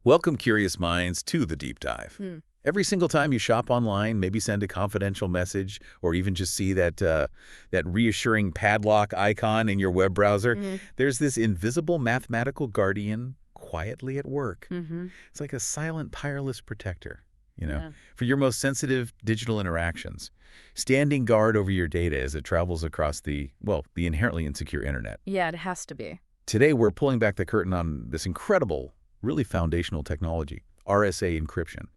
Welcome, curious minds, to the deep dive. Every single time you shop online, maybe send a confidential message, or even just see that reassuring padlock icon in your web browser, there's this invisible mathematical guardian quietly at work. It's like a silent, tireless protector, Yeah. for your most sensitive digital interactions, standing guard over your data as it travels across the inherently insecure internet. Yeah, it has to be. Today, we're pulling back the curtain on this incredible, really foundational technology, RSA encryption.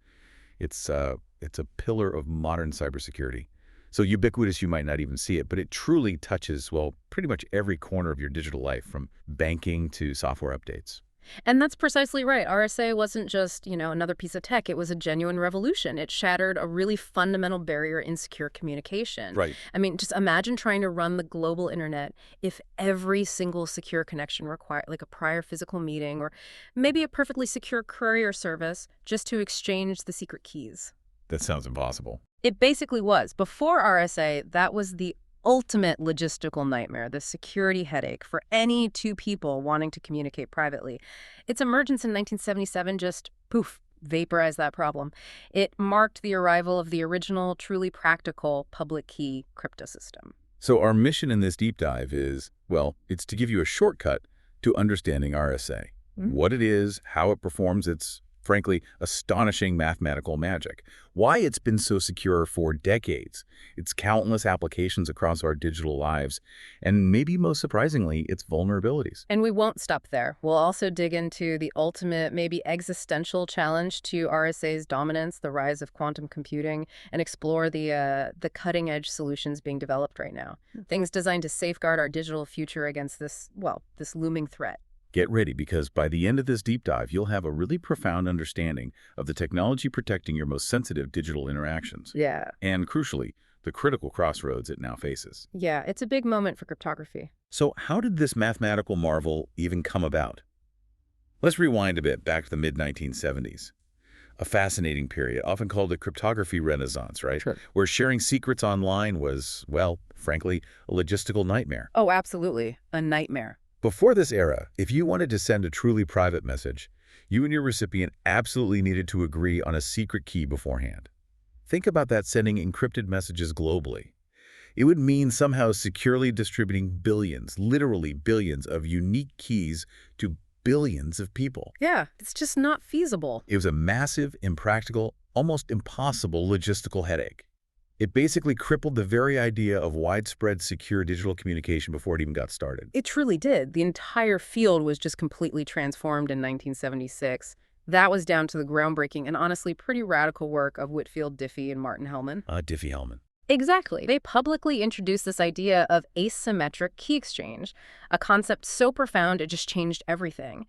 It's a pillar of modern cybersecurity. So ubiquitous you might not even see it, but it truly touches, well, pretty much every corner of your digital life, from banking to software updates. And that's precisely right. RSA wasn't just, another piece of tech. It was a genuine revolution. It shattered a really fundamental barrier in secure communication. Right. I mean, just imagine trying to run the global internet if every single secure connection required like a prior physical meeting or maybe a perfectly secure courier service just to exchange the secret keys. That sounds impossible. It basically was. Before RSA, that was the ultimate logistical nightmare, the security headache for any two people wanting to communicate privately. Its emergence in 1977 just, poof, vaporized that problem. It marked the arrival of the original, truly practical public key cryptosystem. So our mission in this deep dive is, well, it's to give you a shortcut to understanding RSA. What it is, how it performs its, frankly, astonishing mathematical magic, why it's been so secure for decades, its countless applications across our digital lives, and maybe most surprisingly, its vulnerabilities. And we won't stop there. We'll also dig into the ultimate, maybe existential challenge to RSA's dominance, the rise of quantum computing, and explore the cutting-edge solutions being developed right now. Things designed to safeguard our digital future against this looming threat. Get ready, because by the end of this deep dive, you'll have a really profound understanding of the technology protecting your most sensitive digital interactions. Yeah. And crucially, the critical crossroads it now faces. Yeah, it's a big moment for cryptography. So how did this mathematical marvel even come about? Let's rewind a bit back to the mid-1970s. A fascinating period, often called the cryptography renaissance, right? Sure. Where sharing secrets online was, well, frankly, a logistical nightmare. Oh, absolutely. A nightmare. Before this era, if you wanted to send a truly private message, you and your recipient absolutely needed to agree on a secret key beforehand. Think about that, sending encrypted messages globally. It would mean somehow securely distributing billions, literally billions, of unique keys to billions of people. Yeah, it's just not feasible. It was a massive, impractical, almost impossible logistical headache. It basically crippled the very idea of widespread secure digital communication before it even got started. It truly did. The entire field was just completely transformed in 1976. That was down to the groundbreaking and honestly pretty radical work of Whitfield Diffie and Martin Hellman. Diffie-Hellman. Exactly. They publicly introduced this idea of asymmetric key exchange, a concept so profound it just changed everything.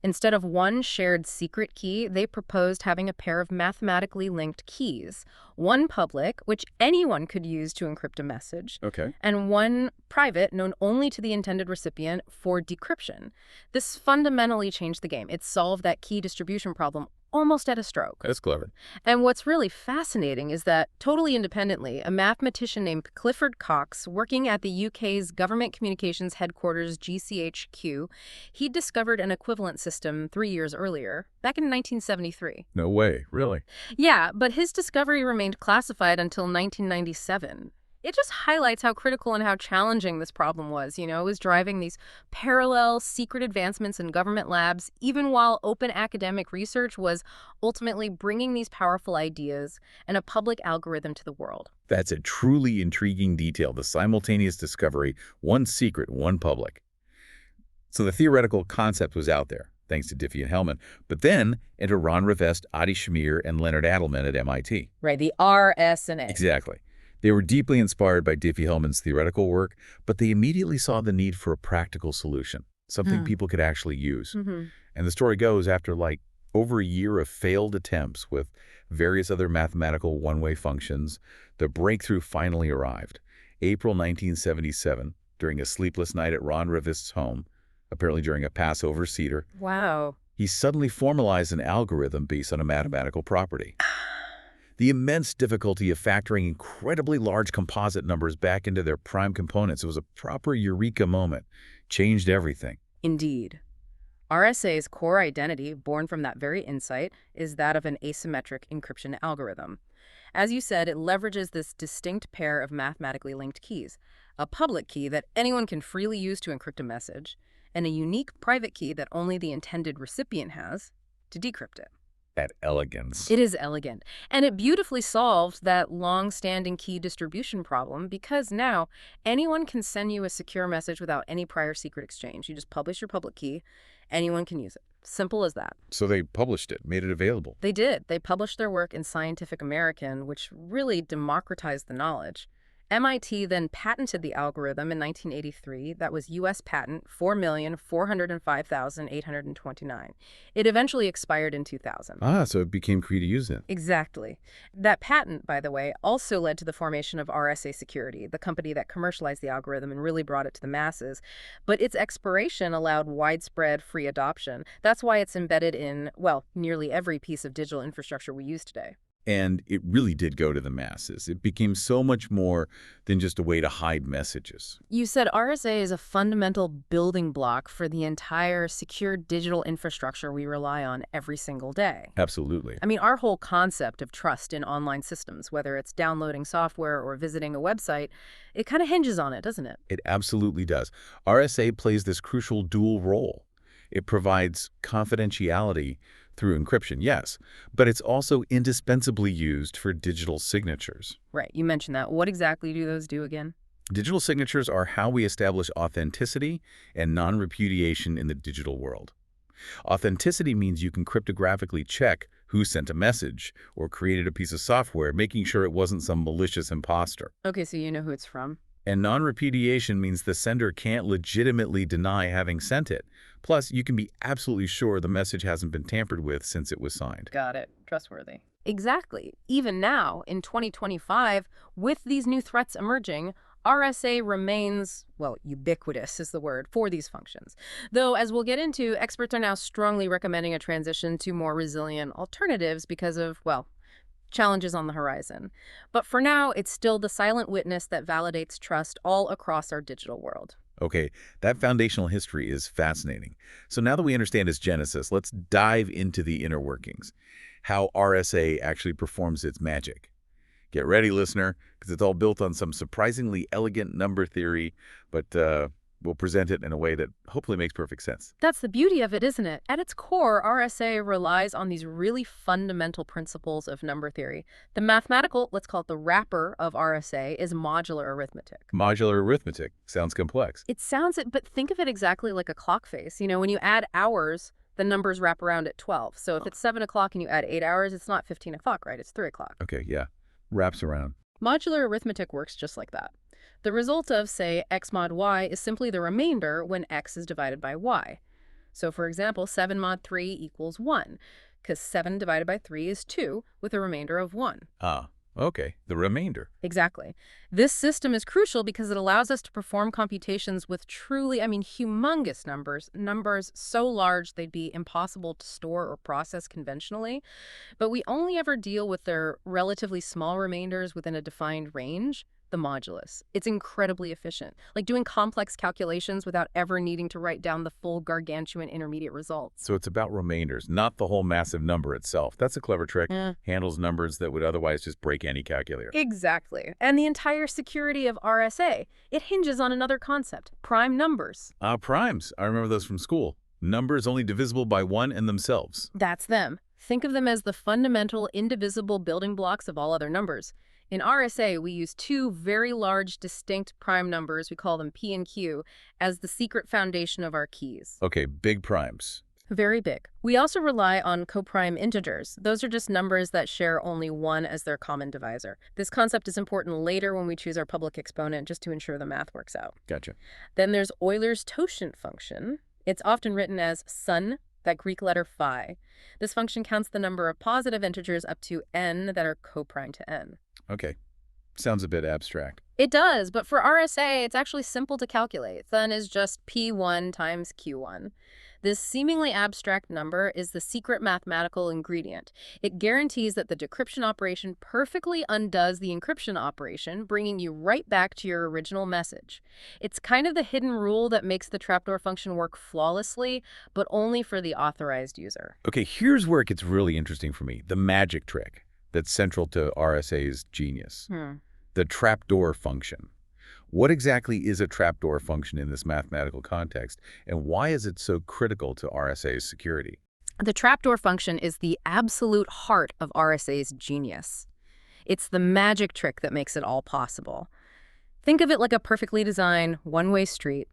Instead of one shared secret key, they proposed having a pair of mathematically linked keys, one public, which anyone could use to encrypt a message, Okay. and one private, known only to the intended recipient, for decryption. This fundamentally changed the game. It solved that key distribution problem almost at a stroke. That's clever. And what's really fascinating is that, totally independently, a mathematician named Clifford Cocks, working at the UK's Government Communications Headquarters GCHQ, he discovered an equivalent system 3 years earlier, back in 1973. No way, really? Yeah, but his discovery remained classified until 1997. It just highlights how critical and how challenging this problem was. It was driving these parallel, secret advancements in government labs, even while open academic research was ultimately bringing these powerful ideas and a public algorithm to the world. That's a truly intriguing detail, the simultaneous discovery, one secret, one public. So the theoretical concept was out there, thanks to Diffie and Hellman. But then enter Ron Rivest, Adi Shamir, and Leonard Adleman at MIT. Right, the RSA. Exactly. They were deeply inspired by Diffie-Hellman's theoretical work, but they immediately saw the need for a practical solution, something people could actually use. And the story goes, after over a year of failed attempts with various other mathematical one-way functions, the breakthrough finally arrived. April 1977, during a sleepless night at Ron Rivest's home, apparently during a Passover Seder. Wow. He suddenly formalized an algorithm based on a mathematical property. The immense difficulty of factoring incredibly large composite numbers back into their prime components, it was a proper eureka moment. Changed everything. Indeed. RSA's core identity, born from that very insight, is that of an asymmetric encryption algorithm. As you said, it leverages this distinct pair of mathematically linked keys, a public key that anyone can freely use to encrypt a message, and a unique private key that only the intended recipient has to decrypt it. That elegance. It is elegant. And it beautifully solved that long-standing key distribution problem because now anyone can send you a secure message without any prior secret exchange. You just publish your public key. Anyone can use it. Simple as that. So they published it, made it available. They did. They published their work in Scientific American, which really democratized the knowledge. MIT then patented the algorithm in 1983. That was U.S. patent 4,405,829. It eventually expired in 2000. So it became free to use it. Exactly. That patent, by the way, also led to the formation of RSA Security, the company that commercialized the algorithm and really brought it to the masses. But its expiration allowed widespread free adoption. That's why it's embedded in, well, nearly every piece of digital infrastructure we use today. And it really did go to the masses. It became so much more than just a way to hide messages. You said RSA is a fundamental building block for the entire secure digital infrastructure we rely on every single day. Absolutely. I mean, our whole concept of trust in online systems, whether it's downloading software or visiting a website, it kind of hinges on it, doesn't it? It absolutely does. RSA plays this crucial dual role. It provides confidentiality through encryption, yes, but it's also indispensably used for digital signatures. Right, you mentioned that. What exactly do those do again? Digital signatures are how we establish authenticity and non-repudiation in the digital world. Authenticity means you can cryptographically check who sent a message or created a piece of software, making sure it wasn't some malicious imposter. Okay, so you know who it's from. And non-repudiation means the sender can't legitimately deny having sent it. Plus, you can be absolutely sure the message hasn't been tampered with since it was signed. Got it. Trustworthy. Exactly. Even now, in 2025, with these new threats emerging, RSA remains, well, ubiquitous is the word for these functions. Though, as we'll get into, experts are now strongly recommending a transition to more resilient alternatives because of, well, challenges on the horizon. But for now, it's still the silent witness that validates trust all across our digital world. Okay, that foundational history is fascinating. So now that we understand its genesis, let's dive into the inner workings, how RSA actually performs its magic. Get ready, listener, because it's all built on some surprisingly elegant number theory, but we'll present it in a way that hopefully makes perfect sense. That's the beauty of it, isn't it? At its core, RSA relies on these really fundamental principles of number theory. The mathematical, let's call it the wrapper of RSA, is modular arithmetic. Modular arithmetic sounds complex. It sounds it, but think of it exactly like a clock face. You know, when you add hours, the numbers wrap around at 12. So if it's 7 o'clock and you add 8 hours, it's not 15 o'clock, right? It's 3 o'clock. Okay, yeah. Wraps around. Modular arithmetic works just like that. The result of, say, x mod y is simply the remainder when x is divided by y. So, for example, 7 mod 3 equals 1, because 7 divided by 3 is 2, with a remainder of 1. Ah, okay. The remainder. Exactly. This system is crucial because it allows us to perform computations with truly, humongous numbers so large they'd be impossible to store or process conventionally. But we only ever deal with their relatively small remainders within a defined range. The modulus. It's incredibly efficient, like doing complex calculations without ever needing to write down the full gargantuan intermediate results. So it's about remainders, not the whole massive number itself. That's a clever trick. Handles numbers that would otherwise just break any calculator. Exactly. And the entire security of RSA, it hinges on another concept, prime numbers. Primes. I remember those from school. Numbers only divisible by 1 and themselves. That's them. Think of them as the fundamental, indivisible building blocks of all other numbers. In RSA, we use two very large, distinct prime numbers, we call them P and Q, as the secret foundation of our keys. Okay, big primes. Very big. We also rely on coprime integers. Those are just numbers that share only 1 as their common divisor. This concept is important later when we choose our public exponent, just to ensure the math works out. Gotcha. Then there's Euler's totient function. It's often written as sun, that Greek letter phi. This function counts the number of positive integers up to n that are coprime to n. Okay. Sounds a bit abstract. It does, but for RSA, it's actually simple to calculate. Sun is just P1 times Q1. This seemingly abstract number is the secret mathematical ingredient. It guarantees that the decryption operation perfectly undoes the encryption operation, bringing you right back to your original message. It's kind of the hidden rule that makes the trapdoor function work flawlessly, but only for the authorized user. Okay, here's where it gets really interesting for me. The magic trick that's central to RSA's genius. The trapdoor function. What exactly is a trapdoor function in this mathematical context, and why is it so critical to RSA's security? The trapdoor function is the absolute heart of RSA's genius. It's the magic trick that makes it all possible. Think of it like a perfectly designed one-way street.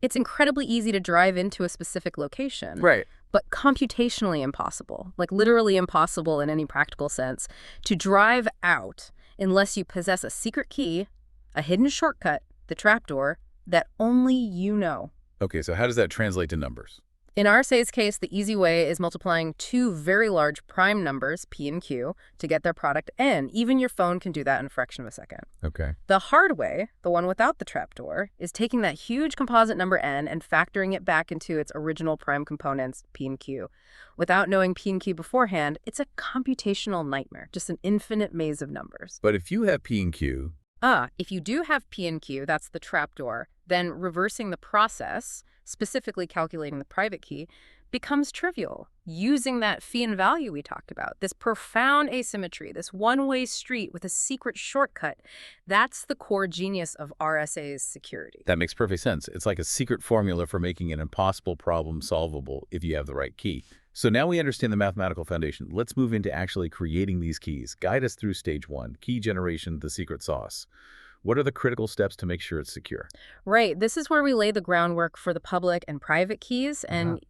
It's incredibly easy to drive into a specific location. Right. But computationally impossible, like literally impossible in any practical sense, to drive out unless you possess a secret key, a hidden shortcut, the trapdoor, that only you know. Okay, so how does that translate to numbers? In RSA's case, the easy way is multiplying two very large prime numbers, P and Q, to get their product N. Even your phone can do that in a fraction of a second. Okay. The hard way, the one without the trapdoor, is taking that huge composite number N and factoring it back into its original prime components, P and Q. Without knowing P and Q beforehand, it's a computational nightmare, just an infinite maze of numbers. But if you have P and Q... If you do have P and Q, that's the trapdoor, then reversing the process, specifically calculating the private key, becomes trivial. Using that fee and value we talked about, this profound asymmetry, this one-way street with a secret shortcut, that's the core genius of RSA's security. That makes perfect sense. It's like a secret formula for making an impossible problem solvable if you have the right key. So now we understand the mathematical foundation. Let's move into actually creating these keys. Guide us through stage 1, key generation, the secret sauce. What are the critical steps to make sure it's secure? Right. This is where we lay the groundwork for the public and private keys. And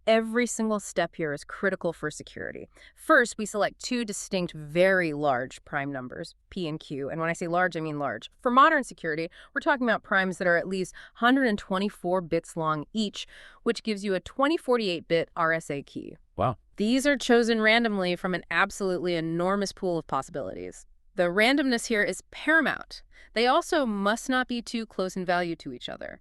every single step here is critical for security. First, we select two distinct, very large prime numbers, P and Q. And when I say large, I mean large. For modern security, we're talking about primes that are at least 124 bits long each, which gives you a 2048-bit RSA key. Wow. These are chosen randomly from an absolutely enormous pool of possibilities. The randomness here is paramount. They also must not be too close in value to each other.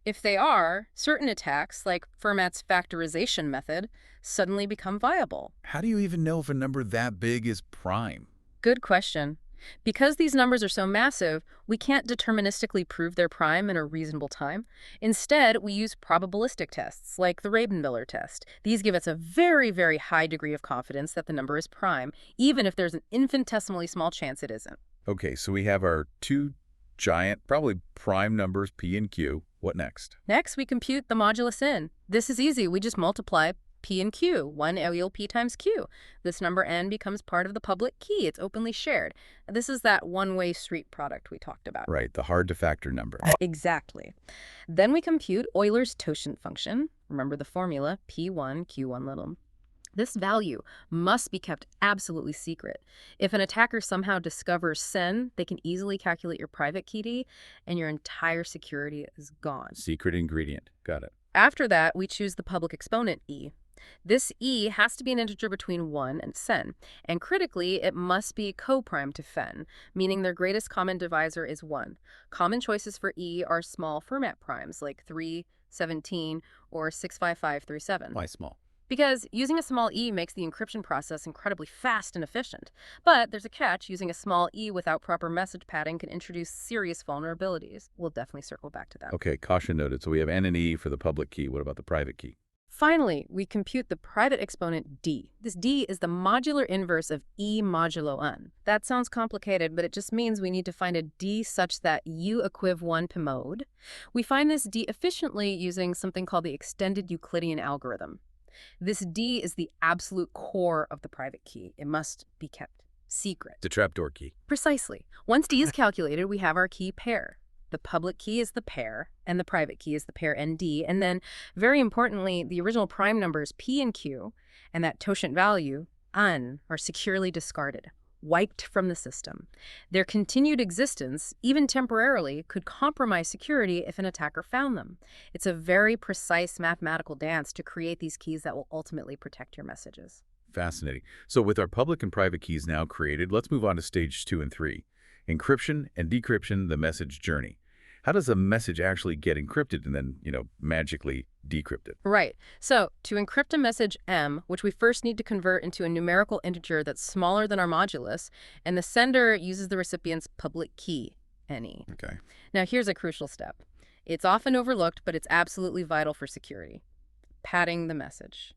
If they are, certain attacks, like Fermat's factorization method, suddenly become viable. How do you even know if a number that big is prime? Good question. Because these numbers are so massive, we can't deterministically prove their prime in a reasonable time. Instead, we use probabilistic tests, like the Raben-Miller test. These give us a very, very high degree of confidence that the number is prime, even if there's an infinitesimally small chance it isn't. Okay, so we have our two giant, probably prime numbers, P and Q. What next? Next, we compute the modulus N. This is easy. We just multiply P and Q, 1 alleele P times Q. This number N becomes part of the public key. It's openly shared. This is that one-way street product we talked about. Right, the hard-to-factor number. Exactly. Then we compute Euler's totient function. Remember the formula, P1, Q1 little. This value must be kept absolutely secret. If an attacker somehow discovers SEN, they can easily calculate your private key, and your entire security is gone. Secret ingredient. Got it. After that, we choose the public exponent E. This E has to be an integer between 1 and SEN, and critically, it must be co-prime to FEN, meaning their greatest common divisor is 1. Common choices for E are small Fermat primes like 3, 17, or 65537. Why small? Because using a small e makes the encryption process incredibly fast and efficient. But there's a catch. Using a small e without proper message padding can introduce serious vulnerabilities. We'll definitely circle back to that. Okay, caution noted. So we have N and E for the public key. What about the private key? Finally, we compute the private exponent d. This d is the modular inverse of e modulo n. That sounds complicated, but it just means we need to find a d such that u equiv 1 pmode. We find this d efficiently using something called the extended Euclidean algorithm. This D is the absolute core of the private key. It must be kept secret. The trapdoor key. Precisely. Once D is calculated, we have our key pair. The public key is the pair, and the private key is the pair ND. And then, very importantly, the original prime numbers P and Q and that totient value, N, are securely discarded, wiped from the system. Their continued existence, even temporarily, could compromise security if an attacker found them. It's a very precise mathematical dance to create these keys that will ultimately protect your messages. Fascinating. So with our public and private keys now created, let's move on to stage 2 and 3. Encryption and decryption, the message journey. How does a message actually get encrypted and then, magically decrypted? Right. So to encrypt a message M, which we first need to convert into a numerical integer that's smaller than our modulus, and the sender uses the recipient's public key, NE. Okay. Now here's a crucial step. It's often overlooked, but it's absolutely vital for security. Padding the message.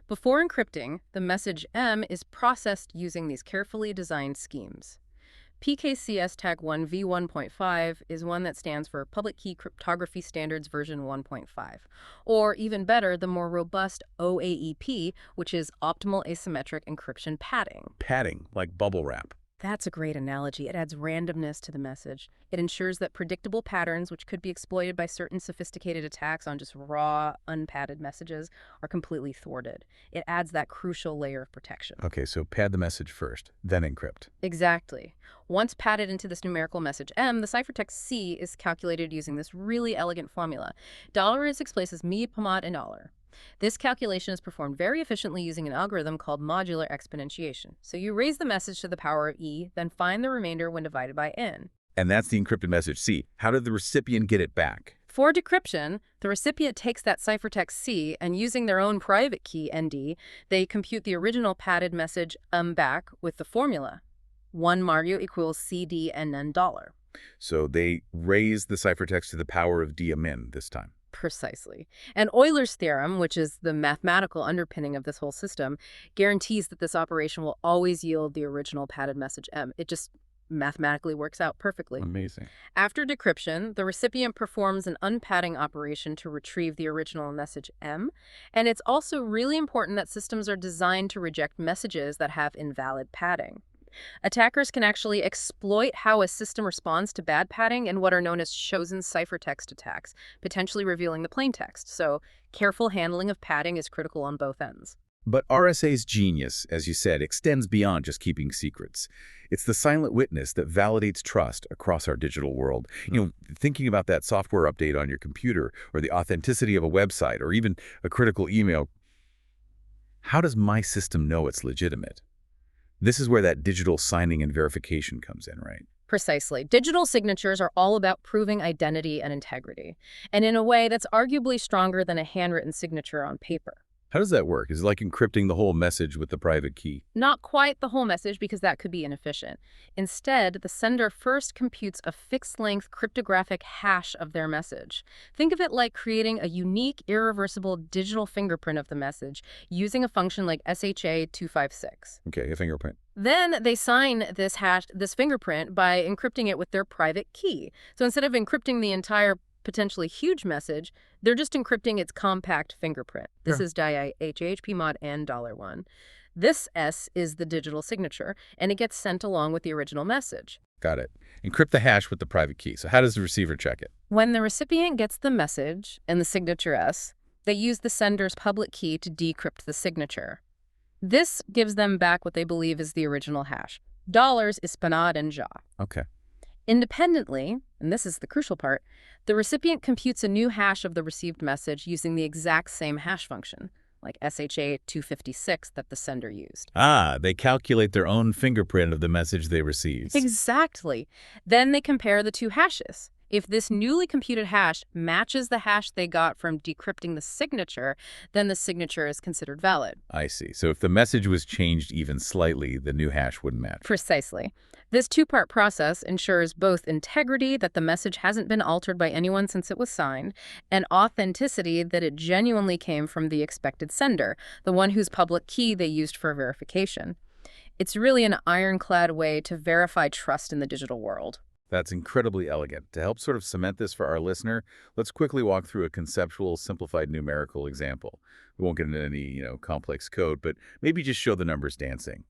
Before encrypting, the message M is processed using these carefully designed schemes. PKCS tag 1 v1.5 is one that stands for Public Key Cryptography Standards version 1.5. Or even better, the more robust OAEP, which is Optimal Asymmetric Encryption Padding. Padding, like bubble wrap. That's a great analogy. It adds randomness to the message. It ensures that predictable patterns, which could be exploited by certain sophisticated attacks on just raw, unpadded messages, are completely thwarted. It adds that crucial layer of protection. Okay, so pad the message first, then encrypt. Exactly. Once padded into this numerical message M, the ciphertext C is calculated using this really elegant formula. $6 places me, pomad, and dollar. This calculation is performed very efficiently using an algorithm called modular exponentiation. So you raise the message to the power of e, then find the remainder when divided by n. And that's the encrypted message C. How did the recipient get it back? For decryption, the recipient takes that ciphertext C, and using their own private key, ND, they compute the original padded message back with the formula. 1 Mario equals CD and then dollar. So they raise the ciphertext to the power of d min this time. Precisely. And Euler's theorem, which is the mathematical underpinning of this whole system, guarantees that this operation will always yield the original padded message M. It just mathematically works out perfectly. Amazing. After decryption, the recipient performs an unpadding operation to retrieve the original message M. And it's also really important that systems are designed to reject messages that have invalid padding. Attackers can actually exploit how a system responds to bad padding in what are known as chosen ciphertext attacks, potentially revealing the plain text. So careful handling of padding is critical on both ends. But RSA's genius, as you said, extends beyond just keeping secrets. It's the silent witness that validates trust across our digital world. Thinking about that software update on your computer, or the authenticity of a website, or even a critical email. How does my system know it's legitimate? This is where that digital signing and verification comes in, right? Precisely. Digital signatures are all about proving identity and integrity, and in a way that's arguably stronger than a handwritten signature on paper. How does that work? Is it like encrypting the whole message with the private key? Not quite the whole message, because that could be inefficient. Instead, the sender first computes a fixed-length cryptographic hash of their message. Think of it like creating a unique, irreversible digital fingerprint of the message using a function like SHA-256. Okay, a fingerprint. Then they sign this fingerprint by encrypting it with their private key. So instead of encrypting the entire potentially huge message, they're just encrypting its compact fingerprint. This is DIHHP mod and $1. This S is the digital signature, and it gets sent along with the original message. Got it. Encrypt the hash with the private key. So how does the receiver check it? When the recipient gets the message and the signature S, they use the sender's public key to decrypt the signature. This gives them back what they believe is the original hash. Dollars is Spanad and Ja. Okay. Independently, and this is the crucial part, the recipient computes a new hash of the received message using the exact same hash function, like SHA-256 that the sender used. They calculate their own fingerprint of the message they received. Exactly. Then they compare the two hashes. If this newly computed hash matches the hash they got from decrypting the signature, then the signature is considered valid. I see. So if the message was changed even slightly, the new hash wouldn't match. Precisely. This two-part process ensures both integrity, that the message hasn't been altered by anyone since it was signed, and authenticity, that it genuinely came from the expected sender, the one whose public key they used for verification. It's really an ironclad way to verify trust in the digital world. That's incredibly elegant. To help sort of cement this for our listener, let's quickly walk through a conceptual, simplified numerical example. We won't get into any, complex code, but maybe just show the numbers dancing.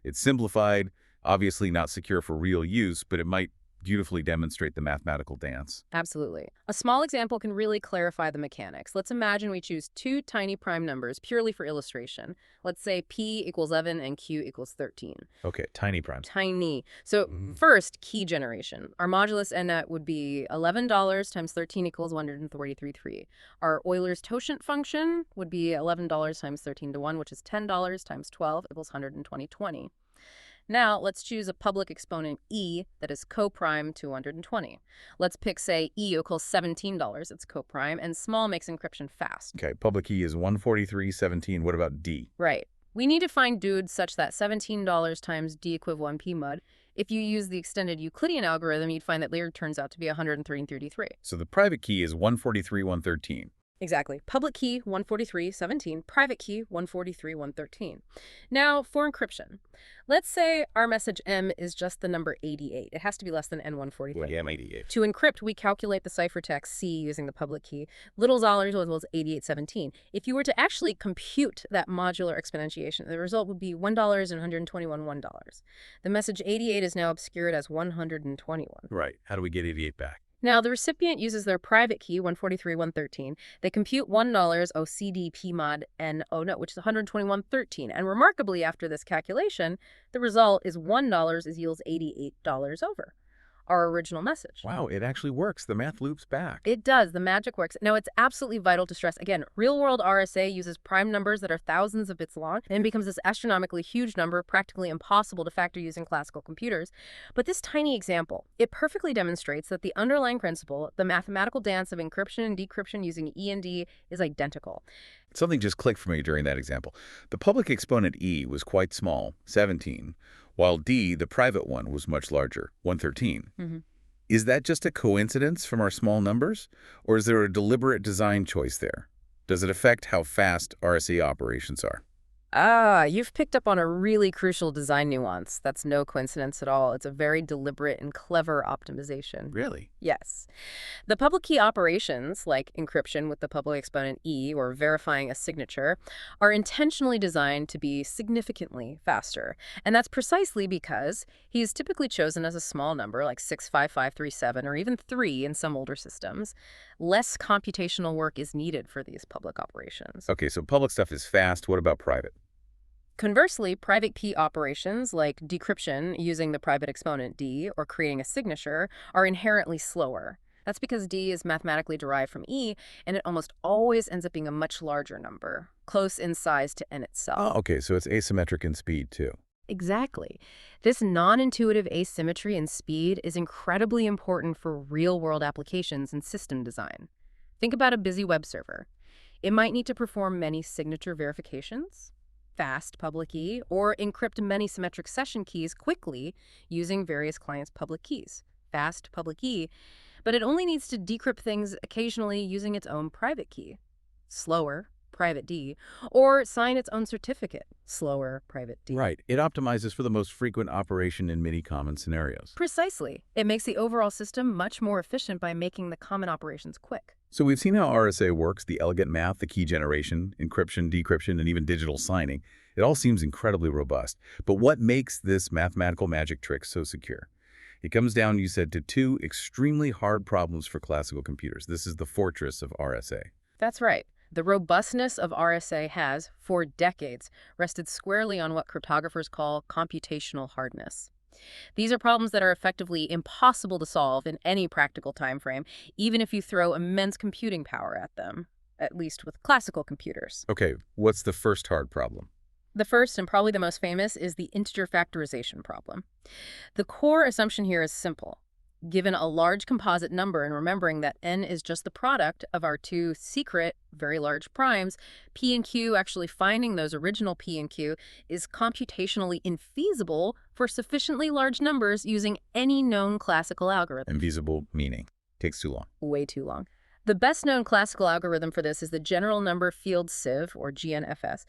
It's simplified, obviously not secure for real use, but it might beautifully demonstrate the mathematical dance. Absolutely. A small example can really clarify the mechanics. Let's imagine we choose two tiny prime numbers purely for illustration. Let's say P equals 11 and Q equals 13. Okay, tiny primes. Tiny. So first, key generation. Our modulus n net would be $11 times 13 equals 143.3. Our Euler's totient function would be $11 times 13 to 1, which is $10 times 12 equals 120.20. Now, let's choose a public exponent E that is coprime 220. Let's pick, say, E equals $17. It's coprime, and small makes encryption fast. Okay, public key is 143.17. What about D? Right. We need to find dudes such that $17 times D equiv 1p mud. If you use the extended Euclidean algorithm, you'd find that later turns out to be 103.33. So the private key is 143.113. Exactly. Public key 143.17, private key 143.113. Now, for encryption. Let's say our message M is just the number 88. It has to be less than N143. Well, yeah, I'm 88. To encrypt, we calculate the ciphertext C using the public key, little dollars as well as 8817. If you were to actually compute that modular exponentiation, the result would be $1 and $121. The message 88 is now obscured as 121. Right. How do we get 88 back? Now, the recipient uses their private key, 143.113. They compute $1 OCD PMOD N, which is 121.13. And remarkably, after this calculation, the result is $1 yields $88 over our original message. Wow, it actually works. The math loops back. It does. The magic works. Now, it's absolutely vital to stress, again, real-world RSA uses prime numbers that are thousands of bits long and becomes this astronomically huge number, practically impossible to factor using classical computers. But this tiny example, it perfectly demonstrates that the underlying principle, the mathematical dance of encryption and decryption using E and D, is identical. Something just clicked for me during that example. The public exponent E was quite small, 17, while D, the private one, was much larger, 113. Is that just a coincidence from our small numbers? Or is there a deliberate design choice there? Does it affect how fast RSA operations are? You've picked up on a really crucial design nuance. That's no coincidence at all. It's a very deliberate and clever optimization. Really? Yes. The public key operations, like encryption with the public exponent E or verifying a signature, are intentionally designed to be significantly faster. And that's precisely because he is typically chosen as a small number, like 65537 or even 3 in some older systems. Less computational work is needed for these public operations. Okay, so public stuff is fast. What about private? Conversely, private key operations like decryption using the private exponent D or creating a signature are inherently slower. That's because D is mathematically derived from E, and it almost always ends up being a much larger number, close in size to N itself. Oh, okay, so it's asymmetric in speed, too. Exactly. This non-intuitive asymmetry in speed is incredibly important for real-world applications and system design. Think about a busy web server. It might need to perform many signature verifications, fast public key, or encrypt many symmetric session keys quickly using various clients' public keys, fast public key, but it only needs to decrypt things occasionally using its own private key, slower, private D, or sign its own certificate, slower, private D. Right. It optimizes for the most frequent operation in many common scenarios. Precisely. It makes the overall system much more efficient by making the common operations quick. So we've seen how RSA works, the elegant math, the key generation, encryption, decryption, and even digital signing. It all seems incredibly robust. But what makes this mathematical magic trick so secure? It comes down, you said, to two extremely hard problems for classical computers. This is the fortress of RSA. That's right. The robustness of RSA has, for decades, rested squarely on what cryptographers call computational hardness. These are problems that are effectively impossible to solve in any practical time frame, even if you throw immense computing power at them, at least with classical computers. Okay, what's the first hard problem? The first, and probably the most famous, is the integer factorization problem. The core assumption here is simple. Given a large composite number and remembering that n is just the product of our two secret, very large primes, p and q, actually finding those original p and q, is computationally infeasible for sufficiently large numbers using any known classical algorithm. Infeasible meaning takes too long. Way too long. The best known classical algorithm for this is the general number field sieve, or GNFS.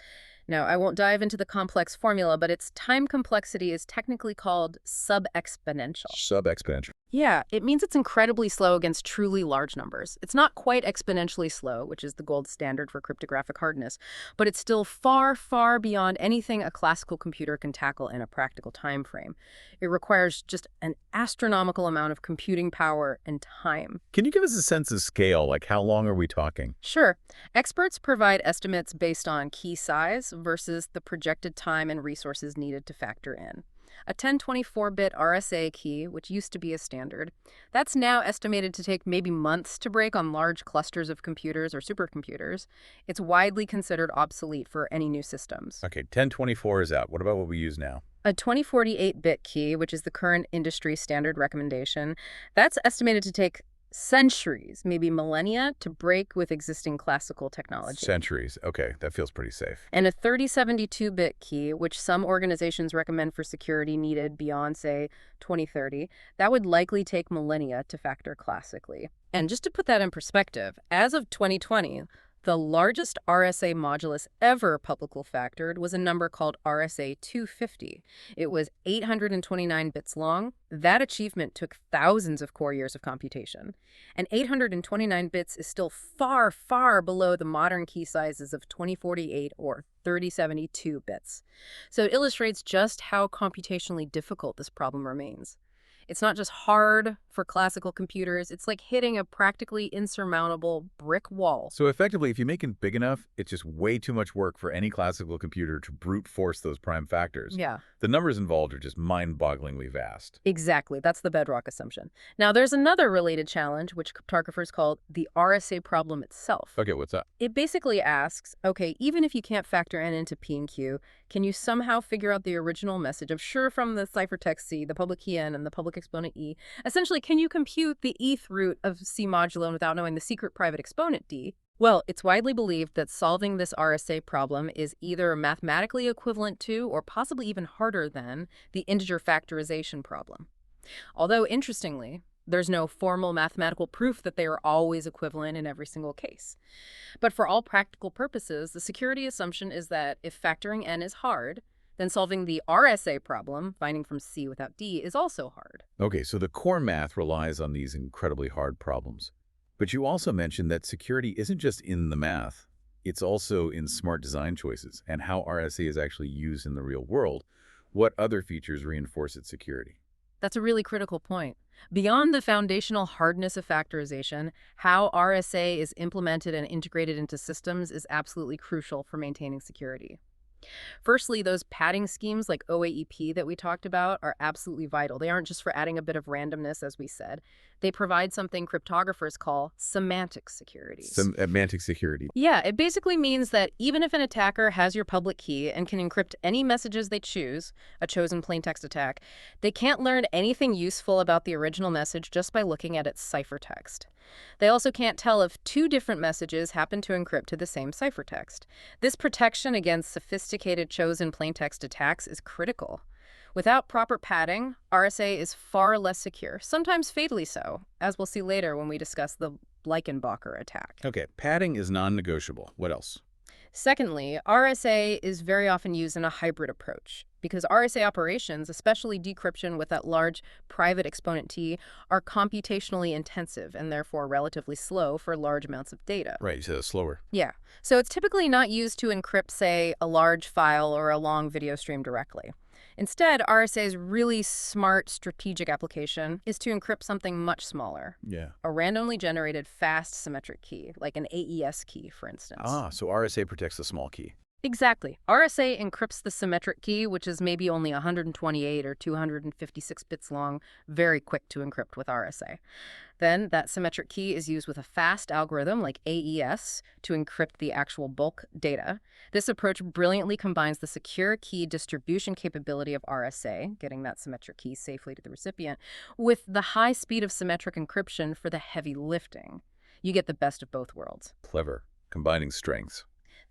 Now, I won't dive into the complex formula, but its time complexity is technically called sub-exponential. Sub-exponential. Yeah, it means it's incredibly slow against truly large numbers. It's not quite exponentially slow, which is the gold standard for cryptographic hardness, but it's still far, far beyond anything a classical computer can tackle in a practical time frame. It requires just an astronomical amount of computing power and time. Can you give us a sense of scale? Like, how long are we talking? Sure. Experts provide estimates based on key size versus the projected time and resources needed to factor in. A 1024-bit RSA key, which used to be a standard, that's now estimated to take maybe months to break on large clusters of computers or supercomputers. It's widely considered obsolete for any new systems. Okay, 1024 is out. What about what we use now? A 2048-bit key, which is the current industry standard recommendation, that's estimated to take centuries, maybe millennia, to break with existing classical technology. Centuries. Okay, that feels pretty safe. And a 3072-bit key, which some organizations recommend for security needed beyond, say, 2030, that would likely take millennia to factor classically. And just to put that in perspective, as of 2020, the largest RSA modulus ever publicly factored was a number called RSA 250. It was 829 bits long. That achievement took thousands of core years of computation. And 829 bits is still far, far below the modern key sizes of 2048 or 3072 bits. So it illustrates just how computationally difficult this problem remains. It's not just hard for classical computers, it's like hitting a practically insurmountable brick wall. So effectively, if you make it big enough, it's just way too much work for any classical computer to brute force those prime factors. Yeah. The numbers involved are just mind-bogglingly vast. Exactly. That's the bedrock assumption. Now, there's another related challenge, which cryptographers call the RSA problem itself. Okay, what's that? It basically asks, okay, even if you can't factor n into P and Q, can you somehow figure out the original message of Shor from the ciphertext C, the public key n, and the public exponent E? Essentially, can you compute the ETH root of C modulo without knowing the secret private exponent D? Well, it's widely believed that solving this RSA problem is either mathematically equivalent to, or possibly even harder than, the integer factorization problem. Although, interestingly, there's no formal mathematical proof that they are always equivalent in every single case. But for all practical purposes, the security assumption is that if factoring n is hard, then solving the RSA problem, finding from C without D, is also hard. Okay, so the core math relies on these incredibly hard problems. But you also mentioned that security isn't just in the math. It's also in smart design choices and how RSA is actually used in the real world. What other features reinforce its security? That's a really critical point. Beyond the foundational hardness of factorization, how RSA is implemented and integrated into systems is absolutely crucial for maintaining security. Firstly, those padding schemes like OAEP that we talked about are absolutely vital. They aren't just for adding a bit of randomness, as we said. They provide something cryptographers call semantic security. Semantic security. Yeah, it basically means that even if an attacker has your public key and can encrypt any messages they choose, a chosen plaintext attack, they can't learn anything useful about the original message just by looking at its ciphertext. They also can't tell if two different messages happen to encrypt to the same ciphertext. This protection against sophisticated chosen plaintext attacks is critical. Without proper padding, RSA is far less secure, sometimes fatally so, as we'll see later when we discuss the Bleikenbacher attack. Okay, padding is non-negotiable. What else? Secondly, RSA is very often used in a hybrid approach because RSA operations, especially decryption with that large private exponent T, are computationally intensive and therefore relatively slow for large amounts of data. Right, so slower. Yeah. So it's typically not used to encrypt, say, a large file or a long video stream directly. Instead, RSA's really smart strategic application is to encrypt something much smaller. Yeah. A randomly generated fast symmetric key, like an AES key, for instance. Ah, so RSA protects the small key. Exactly. RSA encrypts the symmetric key, which is maybe only 128 or 256 bits long, very quick to encrypt with RSA. Then that symmetric key is used with a fast algorithm like AES to encrypt the actual bulk data. This approach brilliantly combines the secure key distribution capability of RSA, getting that symmetric key safely to the recipient, with the high speed of symmetric encryption for the heavy lifting. You get the best of both worlds. Clever. Combining strengths.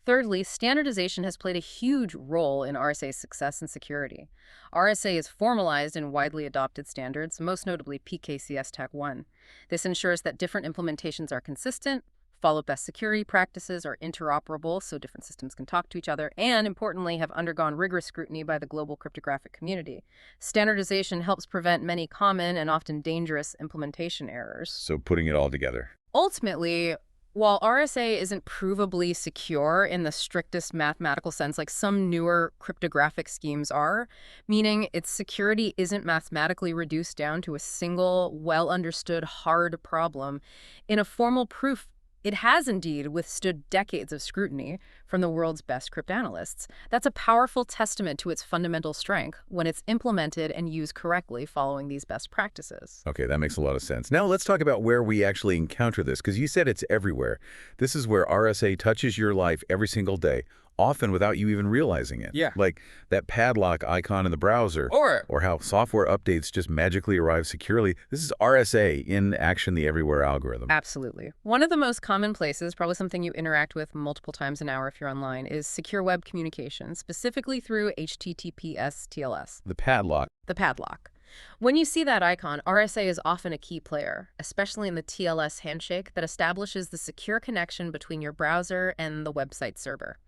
Thirdly, standardization has played a huge role in RSA's success and security. RSA is formalized in widely adopted standards, most notably PKCS TAC 1. This ensures that different implementations are consistent, follow best security practices, are interoperable so different systems can talk to each other, and importantly, have undergone rigorous scrutiny by the global cryptographic community. Standardization helps prevent many common and often dangerous implementation errors. So putting it all together. Ultimately, while RSA isn't provably secure in the strictest mathematical sense like some newer cryptographic schemes are, meaning its security isn't mathematically reduced down to a single, well-understood hard problem, in a formal proof, it has indeed withstood decades of scrutiny from the world's best cryptanalysts. That's a powerful testament to its fundamental strength when it's implemented and used correctly following these best practices. Okay, that makes a lot of sense. Now let's talk about where we actually encounter this, because you said it's everywhere. This is where RSA touches your life every single day, often without you even realizing it. Yeah. Like that padlock icon in the browser. Or how software updates just magically arrive securely. This is RSA in action, the everywhere algorithm. Absolutely. One of the most common places, probably something you interact with multiple times an hour if you're online, is secure web communication, specifically through HTTPS TLS. The padlock. The padlock. When you see that icon, RSA is often a key player, especially in the TLS handshake that establishes the secure connection between your browser and the website server.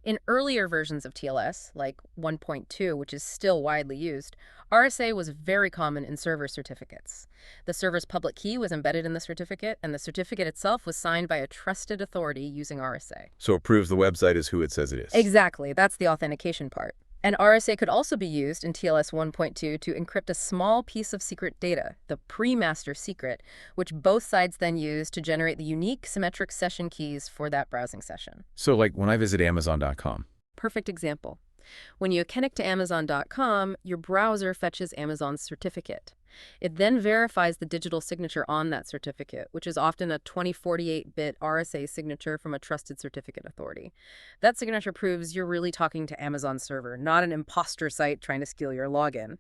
In earlier versions of TLS, like 1.2, which is still widely used, RSA was very common in server certificates. The server's public key was embedded in the certificate, and the certificate itself was signed by a trusted authority using RSA. So it proves the website is who it says it is. Exactly. That's the authentication part. And RSA could also be used in TLS 1.2 to encrypt a small piece of secret data, the pre-master secret, which both sides then use to generate the unique symmetric session keys for that browsing session. So like when I visit Amazon.com. Perfect example. When you connect to Amazon.com, your browser fetches Amazon's certificate. It then verifies the digital signature on that certificate, which is often a 2048-bit RSA signature from a trusted certificate authority. That signature proves you're really talking to Amazon's server, not an imposter site trying to steal your login.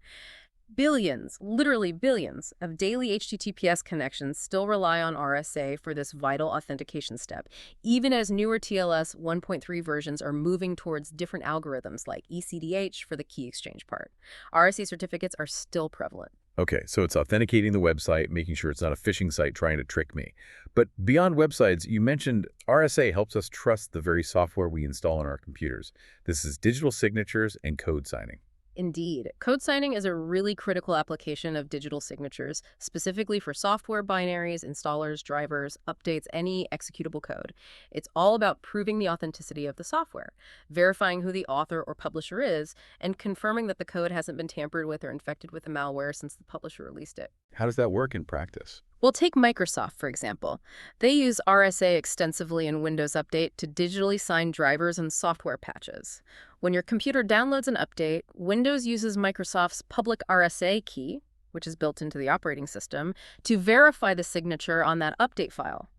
Billions, literally billions, of daily HTTPS connections still rely on RSA for this vital authentication step, even as newer TLS 1.3 versions are moving towards different algorithms like ECDH for the key exchange part. RSA certificates are still prevalent. Okay, so it's authenticating the website, making sure it's not a phishing site trying to trick me. But beyond websites, you mentioned RSA helps us trust the very software we install on our computers. This is digital signatures and code signing. Indeed. Code signing is a really critical application of digital signatures, specifically for software binaries, installers, drivers, updates, any executable code. It's all about proving the authenticity of the software, verifying who the author or publisher is, and confirming that the code hasn't been tampered with or infected with a malware since the publisher released it. How does that work in practice? Well, take Microsoft, for example. They use RSA extensively in Windows Update to digitally sign drivers and software patches. When your computer downloads an update, Windows uses Microsoft's public RSA key, which is built into the operating system, to verify the signature on that update file.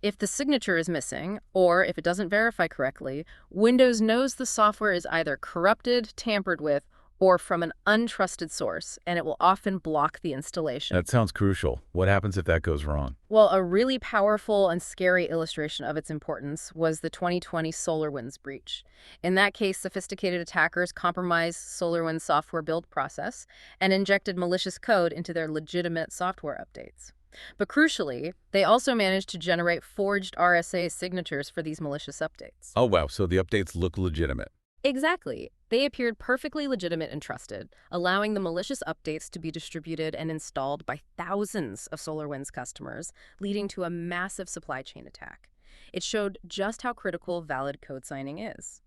If the signature is missing, or if it doesn't verify correctly, Windows knows the software is either corrupted, tampered with, or from an untrusted source, and it will often block the installation. That sounds crucial. What happens if that goes wrong? Well, a really powerful and scary illustration of its importance was the 2020 SolarWinds breach. In that case, sophisticated attackers compromised SolarWinds' software build process and injected malicious code into their legitimate software updates. But crucially, they also managed to generate forged RSA signatures for these malicious updates. Oh, wow. So the updates look legitimate. Exactly. They appeared perfectly legitimate and trusted, allowing the malicious updates to be distributed and installed by thousands of SolarWinds customers, leading to a massive supply chain attack. It showed just how critical valid code signing is.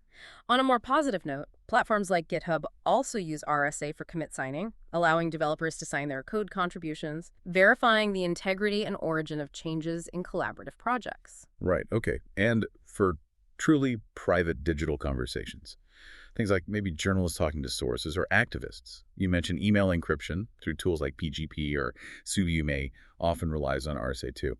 On a more positive note, platforms like GitHub also use RSA for commit signing, allowing developers to sign their code contributions, verifying the integrity and origin of changes in collaborative projects. Right, okay. And for truly private digital conversations. Things like maybe journalists talking to sources or activists. You mentioned email encryption through tools like PGP or Suvyume often relies on RSA too.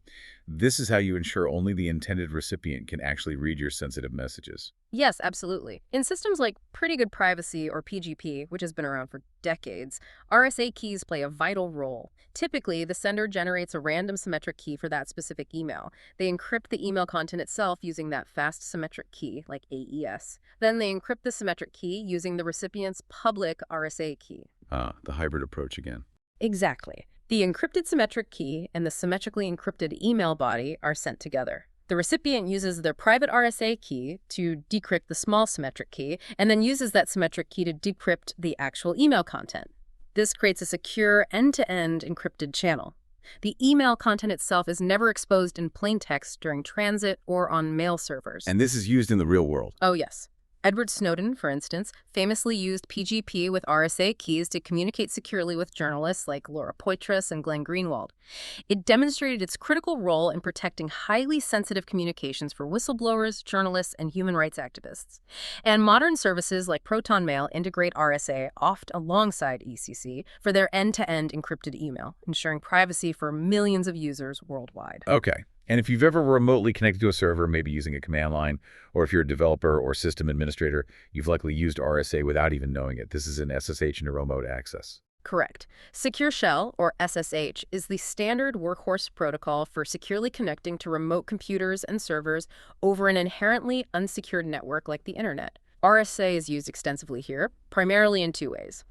This is how you ensure only the intended recipient can actually read your sensitive messages. Yes, absolutely. In systems like Pretty Good Privacy or PGP, which has been around for decades, RSA keys play a vital role. Typically, the sender generates a random symmetric key for that specific email. They encrypt the email content itself using that fast symmetric key, like AES. Then they encrypt the symmetric key using the recipient's public RSA key. Ah, the hybrid approach again. Exactly. The encrypted symmetric key and the symmetrically encrypted email body are sent together. The recipient uses their private RSA key to decrypt the small symmetric key, and then uses that symmetric key to decrypt the actual email content. This creates a secure end-to-end encrypted channel. The email content itself is never exposed in plain text during transit or on mail servers. And this is used in the real world. Oh, yes. Edward Snowden, for instance, famously used PGP with RSA keys to communicate securely with journalists like Laura Poitras and Glenn Greenwald. It demonstrated its critical role in protecting highly sensitive communications for whistleblowers, journalists, and human rights activists. And modern services like Proton Mail integrate RSA, oft alongside ECC, for their end-to-end encrypted email, ensuring privacy for millions of users worldwide. Okay, And if you've ever remotely connected to a server, maybe using a command line, or if you're a developer or system administrator, you've likely used RSA without even knowing it. This is an SSH into remote access. Correct. Secure Shell, or SSH, is the standard workhorse protocol for securely connecting to remote computers and servers over an inherently unsecured network like the internet. RSA is used extensively here, primarily in two ways: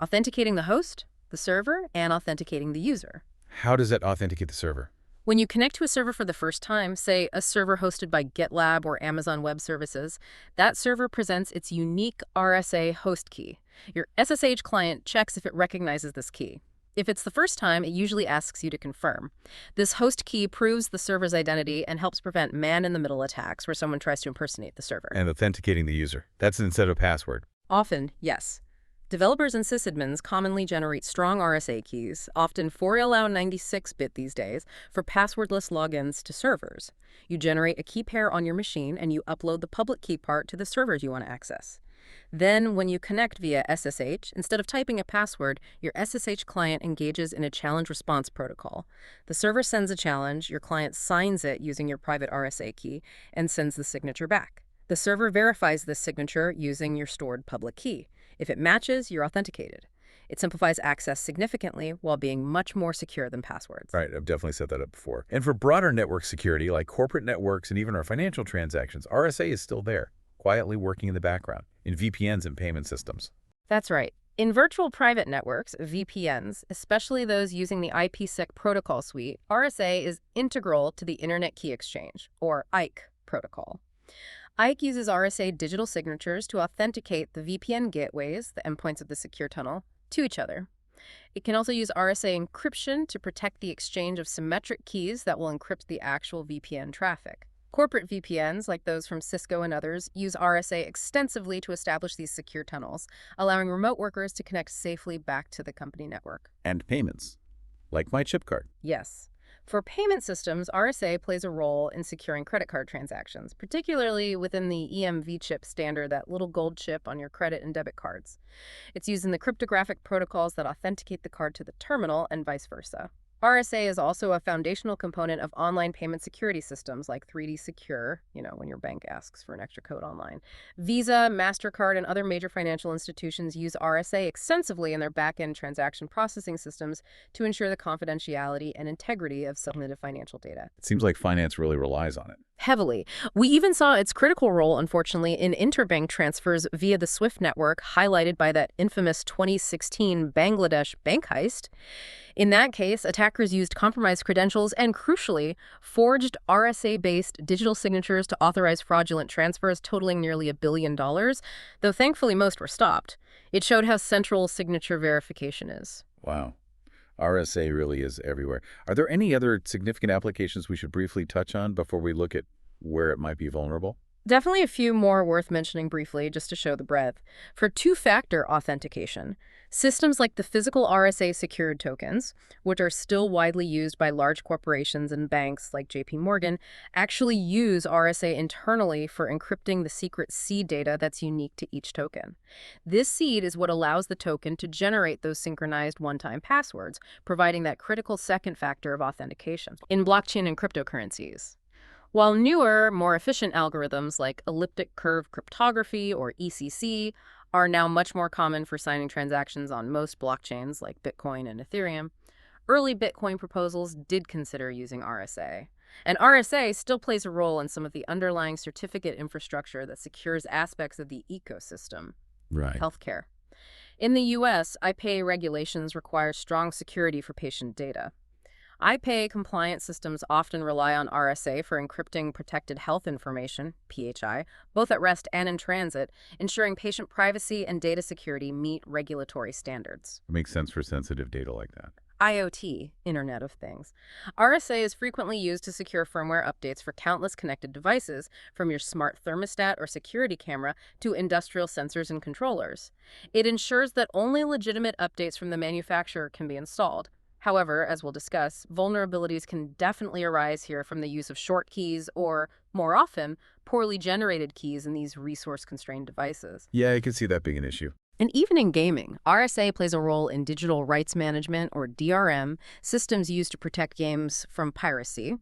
authenticating the host, the server, and authenticating the user. How does that authenticate the server? When you connect to a server for the first time, say a server hosted by GitLab or Amazon Web Services, that server presents its unique RSA host key. Your SSH client checks if it recognizes this key. If it's the first time, it usually asks you to confirm. This host key proves the server's identity and helps prevent man-in-the-middle attacks where someone tries to impersonate the server. And authenticating the user. That's instead of a password. Often, yes. Developers and sysadmins commonly generate strong RSA keys, often 4Allow96-bit these days, for passwordless logins to servers. You generate a key pair on your machine and you upload the public key part to the servers you want to access. Then, when you connect via SSH, instead of typing a password, your SSH client engages in a challenge response protocol. The server sends a challenge, your client signs it using your private RSA key, and sends the signature back. The server verifies this signature using your stored public key. If it matches, you're authenticated. It simplifies access significantly while being much more secure than passwords. Right, I've definitely set that up before. And for broader network security, like corporate networks and even our financial transactions, RSA is still there, quietly working in the background, in VPNs and payment systems. That's right. In virtual private networks, VPNs, especially those using the IPsec protocol suite, RSA is integral to the Internet Key Exchange, or IKE protocol. IKE uses RSA digital signatures to authenticate the VPN gateways, the endpoints of the secure tunnel, to each other. It can also use RSA encryption to protect the exchange of symmetric keys that will encrypt the actual VPN traffic. Corporate VPNs, like those from Cisco and others, use RSA extensively to establish these secure tunnels, allowing remote workers to connect safely back to the company network. And payments, like my chip card. Yes. For payment systems, RSA plays a role in securing credit card transactions, particularly within the EMV chip standard, that little gold chip on your credit and debit cards. It's used in the cryptographic protocols that authenticate the card to the terminal and vice versa. RSA is also a foundational component of online payment security systems like 3D Secure, when your bank asks for an extra code online. Visa, MasterCard, and other major financial institutions use RSA extensively in their back-end transaction processing systems to ensure the confidentiality and integrity of sensitive financial data. It seems like finance really relies on it. Heavily. We even saw its critical role, unfortunately, in interbank transfers via the SWIFT network, highlighted by that infamous 2016 Bangladesh bank heist. In that case, attackers used compromised credentials and, crucially, forged RSA-based digital signatures to authorize fraudulent transfers totaling nearly $1 billion, though thankfully most were stopped. It showed how central signature verification is. Wow. RSA really is everywhere. Are there any other significant applications we should briefly touch on before we look at where it might be vulnerable? Definitely a few more worth mentioning briefly, just to show the breadth. For two-factor authentication, systems like the physical RSA secured tokens, which are still widely used by large corporations and banks like JP Morgan, actually use RSA internally for encrypting the secret seed data that's unique to each token. This seed is what allows the token to generate those synchronized one-time passwords, providing that critical second factor of authentication in blockchain and cryptocurrencies. While newer, more efficient algorithms like elliptic curve cryptography, or ECC, are now much more common for signing transactions on most blockchains like Bitcoin and Ethereum, early Bitcoin proposals did consider using RSA. And RSA still plays a role in some of the underlying certificate infrastructure that secures aspects of the ecosystem. Right. Healthcare. In the U.S., iPay regulations require strong security for patient data. iPay compliant systems often rely on RSA for encrypting protected health information, PHI, both at rest and in transit, ensuring patient privacy and data security meet regulatory standards. It makes sense for sensitive data like that. IoT, Internet of Things. RSA is frequently used to secure firmware updates for countless connected devices, from your smart thermostat or security camera to industrial sensors and controllers. It ensures that only legitimate updates from the manufacturer can be installed. However, as we'll discuss, vulnerabilities can definitely arise here from the use of short keys or, more often, poorly generated keys in these resource-constrained devices. Yeah, I can see that being an issue. And even in gaming, RSA plays a role in digital rights management, or DRM, systems used to protect games from piracy.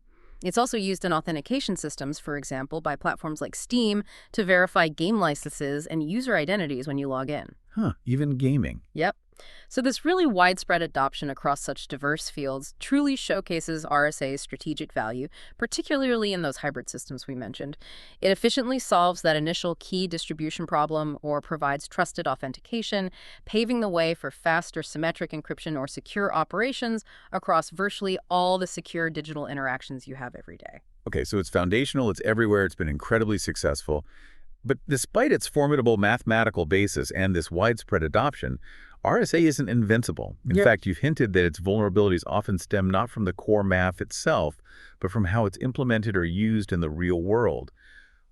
It's also used in authentication systems, for example, by platforms like Steam to verify game licenses and user identities when you log in. Huh, even gaming. Yep. So this really widespread adoption across such diverse fields truly showcases RSA's strategic value, particularly in those hybrid systems we mentioned. It efficiently solves that initial key distribution problem or provides trusted authentication, paving the way for faster symmetric encryption or secure operations across virtually all the secure digital interactions you have every day. Okay, so it's foundational, it's everywhere, it's been incredibly successful. But despite its formidable mathematical basis and this widespread adoption, RSA isn't invincible. In fact, you've hinted that its vulnerabilities often stem not from the core math itself, but from how it's implemented or used in the real world.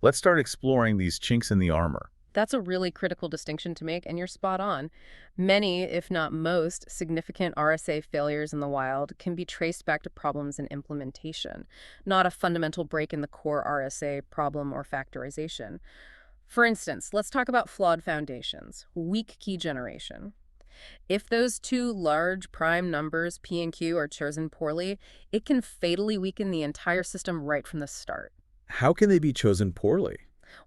Let's start exploring these chinks in the armor. That's a really critical distinction to make, and you're spot on. Many, if not most, significant RSA failures in the wild can be traced back to problems in implementation, not a fundamental break in the core RSA problem or factorization. For instance, let's talk about flawed foundations, weak key generation. If those two large prime numbers, P and Q, are chosen poorly, it can fatally weaken the entire system right from the start. How can they be chosen poorly?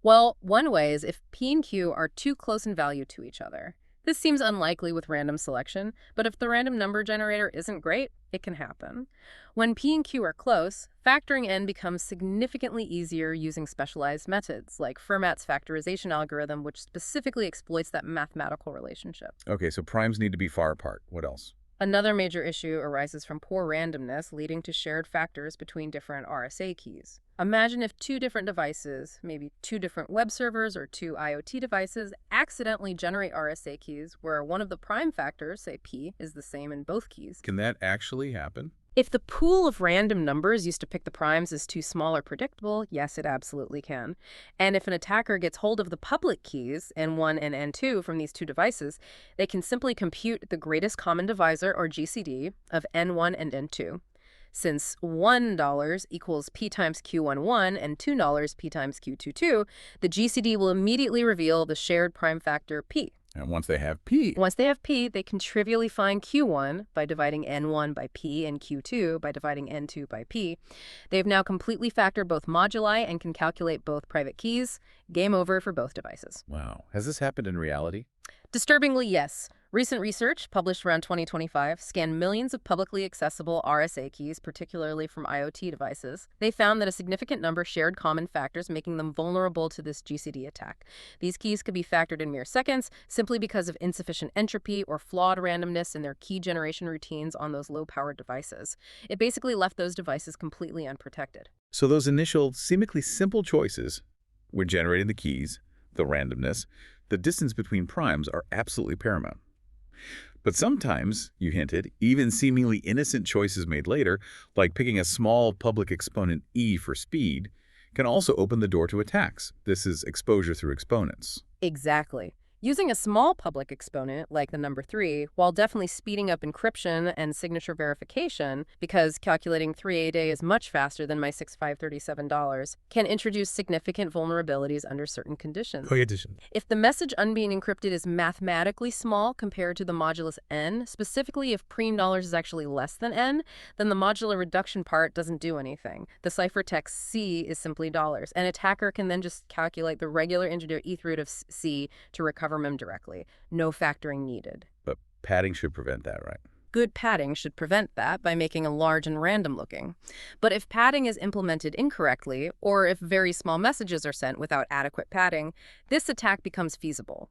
Well, one way is if P and Q are too close in value to each other. This seems unlikely with random selection, but if the random number generator isn't great, it can happen. When P and Q are close, factoring n becomes significantly easier using specialized methods, like Fermat's factorization algorithm, which specifically exploits that mathematical relationship. Okay, so primes need to be far apart. What else? Another major issue arises from poor randomness, leading to shared factors between different RSA keys. Imagine if two different devices, maybe two different web servers or two IoT devices, accidentally generate RSA keys where one of the prime factors, say P, is the same in both keys. Can that actually happen? If the pool of random numbers used to pick the primes is too small or predictable, yes, it absolutely can. And if an attacker gets hold of the public keys, N1 and N2, from these two devices, they can simply compute the greatest common divisor, or GCD, of N1 and N2. Since $1 equals P times Q11 and $2 P times Q22, the GCD will immediately reveal the shared prime factor P. And once they have P, they can trivially find Q1 by dividing N1 by P and Q2 by dividing N2 by P. They've now completely factored both moduli and can calculate both private keys. Game over for both devices. wow. Has this happened in reality? Disturbingly, yes. Recent research, published around 2025, scanned millions of publicly accessible RSA keys, particularly from IoT devices. They found that a significant number shared common factors, making them vulnerable to this GCD attack. These keys could be factored in mere seconds, simply because of insufficient entropy or flawed randomness in their key generation routines on those low-powered devices. It basically left those devices completely unprotected. So those initial, seemingly simple choices, when generating the keys, the randomness, the distance between primes are absolutely paramount. But sometimes, you hinted, even seemingly innocent choices made later, like picking a small public exponent E for speed, can also open the door to attacks. This is exposure through exponents. Exactly. Using a small public exponent, like the number 3, while definitely speeding up encryption and signature verification, because calculating 3 a day is much faster than my $6,537, can introduce significant vulnerabilities under certain conditions. If the message unbeing encrypted is mathematically small compared to the modulus n, specifically if preem dollars is actually less than n, then the modular reduction part doesn't do anything. The ciphertext C is simply dollars. An attacker can then just calculate the regular integer ETH root of C to recover mem directly. No factoring needed. But padding should prevent that, right? Good padding should prevent that by making a large and random looking. But if padding is implemented incorrectly, or if very small messages are sent without adequate padding, this attack becomes feasible.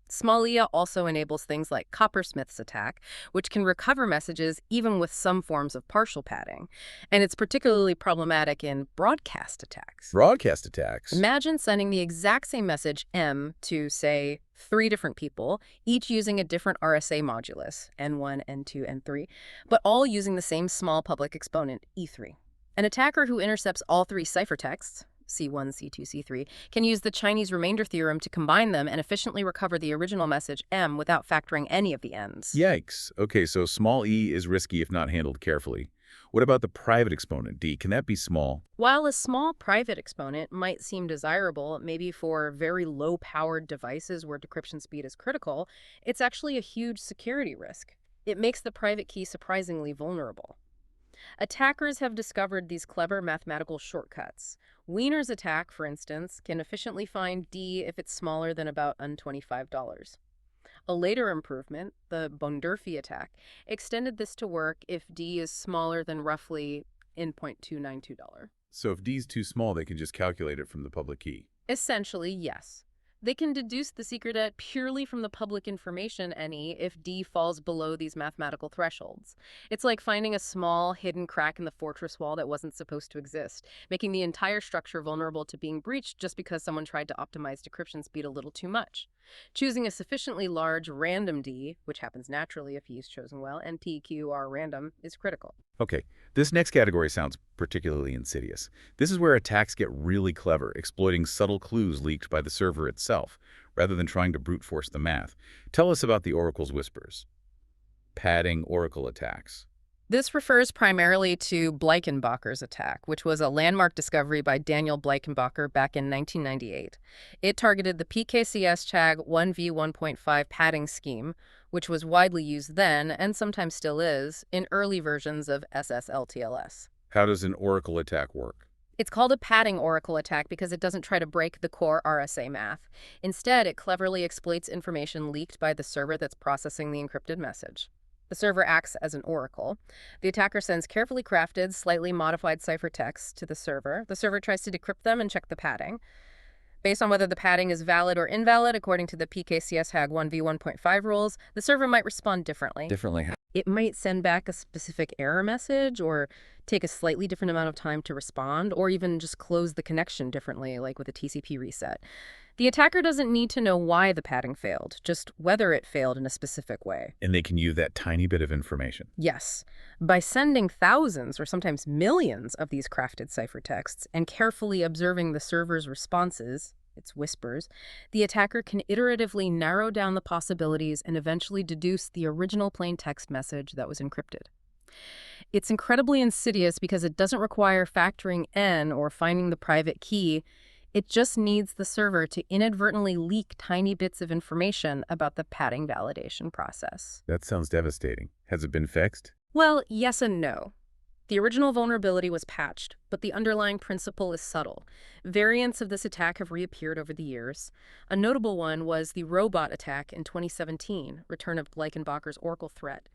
Smallia also enables things like Coppersmith's attack, which can recover messages even with some forms of partial padding. And it's particularly problematic in broadcast attacks. Broadcast attacks? Imagine sending the exact same message M to, say, 3 different people, each using a different RSA modulus, N1, N2, N3, but all using the same small public exponent, E3. An attacker who intercepts all 3 ciphertexts, C1, C2, C3, can use the Chinese remainder theorem to combine them and efficiently recover the original message M without factoring any of the ends. Yikes. Okay, so small e is risky if not handled carefully. What about the private exponent, D? Can that be small? While a small private exponent might seem desirable, maybe for very low-powered devices where decryption speed is critical, it's actually a huge security risk. It makes the private key surprisingly vulnerable. Attackers have discovered these clever mathematical shortcuts. Wiener's attack, for instance, can efficiently find D if it's smaller than about $25. A later improvement, the Bondurfy attack, extended this to work if D is smaller than roughly $0.292. So if D is too small, they can just calculate it from the public key. Essentially, yes. They can deduce the secret at purely from the public information any if D falls below these mathematical thresholds. It's like finding a small, hidden crack in the fortress wall that wasn't supposed to exist, making the entire structure vulnerable to being breached just because someone tried to optimize decryption speed a little too much. Choosing a sufficiently large random D, which happens naturally if E is chosen well, and PQR random, is critical. Okay, this next category sounds particularly insidious. This is where attacks get really clever, exploiting subtle clues leaked by the server itself, rather than trying to brute force the math. Tell us about the Oracle's whispers. Padding Oracle attacks. This refers primarily to Bleikenbacher's attack, which was a landmark discovery by Daniel Bleikenbacher back in 1998. It targeted the PKCS tag 1v1.5 padding scheme, which was widely used then, and sometimes still is, in early versions of SSLTLS. How does an Oracle attack work? It's called a padding Oracle attack because it doesn't try to break the core RSA math. Instead, it cleverly exploits information leaked by the server that's processing the encrypted message. The server acts as an oracle. The attacker sends carefully crafted, slightly modified ciphertexts to the server. The server tries to decrypt them and check the padding. Based on whether the padding is valid or invalid, according to the PKCS tag 1v1.5 rules, the server might respond differently. It might send back a specific error message or take a slightly different amount of time to respond, or even just close the connection differently, like with a TCP reset. The attacker doesn't need to know why the padding failed, just whether it failed in a specific way. And they can use that tiny bit of information. Yes. By sending thousands or sometimes millions of these crafted ciphertexts and carefully observing the server's responses, its whispers, the attacker can iteratively narrow down the possibilities and eventually deduce the original plain text message that was encrypted. It's incredibly insidious because it doesn't require factoring N or finding the private key. It just needs the server to inadvertently leak tiny bits of information about the padding validation process. That sounds devastating. Has it been fixed? Well, yes and no. The original vulnerability was patched, but the underlying principle is subtle. Variants of this attack have reappeared over the years. A notable one was the robot attack in 2017, return of Bleikenbacher's Oracle threat.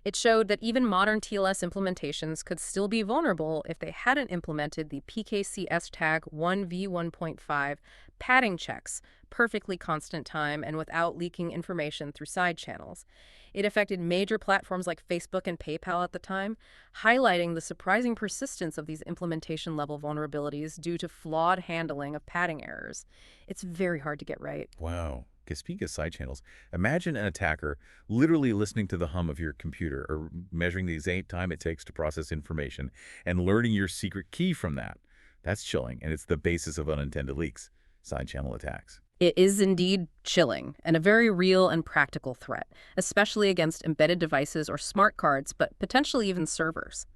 It showed that even modern TLS implementations could still be vulnerable if they hadn't implemented the PKCS tag 1v1.5 padding checks, perfectly constant time and without leaking information through side channels. It affected major platforms like Facebook and PayPal at the time, highlighting the surprising persistence of these implementation-level vulnerabilities due to flawed handling of padding errors. It's very hard to get right. Wow. Speaking of side channels, imagine an attacker literally listening to the hum of your computer or measuring the exact time it takes to process information and learning your secret key from that. That's chilling, and it's the basis of unintended leaks, side channel attacks. It is indeed chilling and a very real and practical threat, especially against embedded devices or smart cards, but potentially even servers.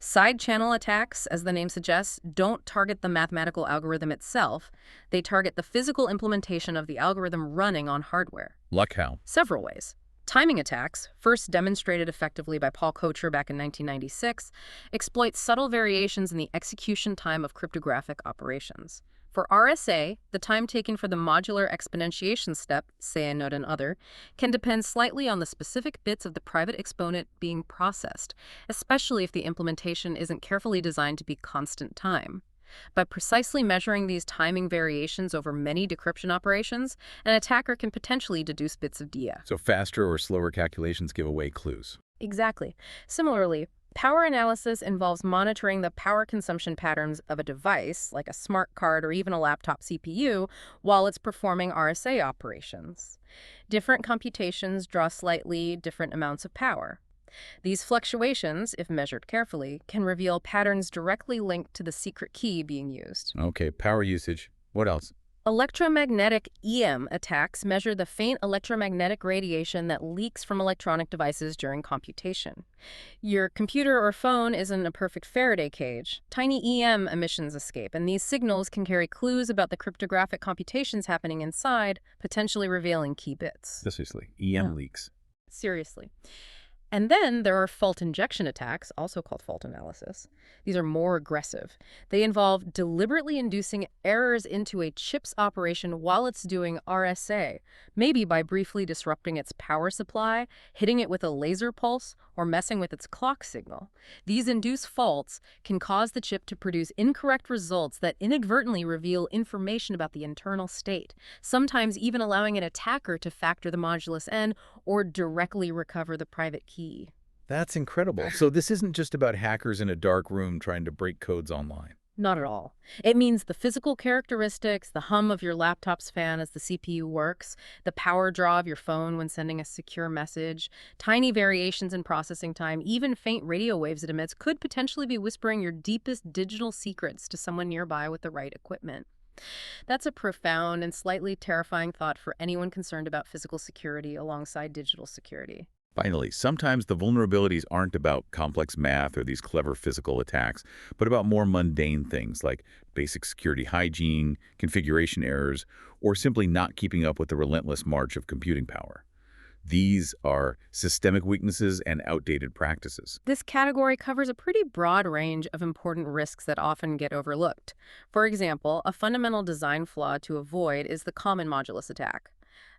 Side channel attacks, as the name suggests, don't target the mathematical algorithm itself. They target the physical implementation of the algorithm running on hardware. Like how? Several ways. Timing attacks, first demonstrated effectively by Paul Kocher back in 1996, exploit subtle variations in the execution time of cryptographic operations. For RSA, the time taken for the modular exponentiation step, say a node and other, can depend slightly on the specific bits of the private exponent being processed, especially if the implementation isn't carefully designed to be constant time. By precisely measuring these timing variations over many decryption operations, an attacker can potentially deduce bits of DIA. So faster or slower calculations give away clues. Exactly. Similarly, power analysis involves monitoring the power consumption patterns of a device, like a smart card or even a laptop CPU, while it's performing RSA operations. Different computations draw slightly different amounts of power. These fluctuations, if measured carefully, can reveal patterns directly linked to the secret key being used. Okay, power usage. What else? Electromagnetic EM attacks measure the faint electromagnetic radiation that leaks from electronic devices during computation. Your computer or phone isn't a perfect Faraday cage. Tiny EM emissions escape, and these signals can carry clues about the cryptographic computations happening inside, potentially revealing key bits. Seriously, EM leaks. Seriously. And then there are fault injection attacks, also called fault analysis. These are more aggressive. They involve deliberately inducing errors into a chip's operation while it's doing RSA, maybe by briefly disrupting its power supply, hitting it with a laser pulse, or messing with its clock signal. These induced faults can cause the chip to produce incorrect results that inadvertently reveal information about the internal state, sometimes even allowing an attacker to factor the modulus n or directly recover the private key. That's incredible. So this isn't just about hackers in a dark room trying to break codes online. Not at all. It means the physical characteristics, the hum of your laptop's fan as the CPU works, the power draw of your phone when sending a secure message, tiny variations in processing time, even faint radio waves it emits could potentially be whispering your deepest digital secrets to someone nearby with the right equipment. That's a profound and slightly terrifying thought for anyone concerned about physical security alongside digital security. Finally, sometimes the vulnerabilities aren't about complex math or these clever physical attacks, but about more mundane things like basic security hygiene, configuration errors, or simply not keeping up with the relentless march of computing power. These are systemic weaknesses and outdated practices. This category covers a pretty broad range of important risks that often get overlooked. For example, a fundamental design flaw to avoid is the common modulus attack.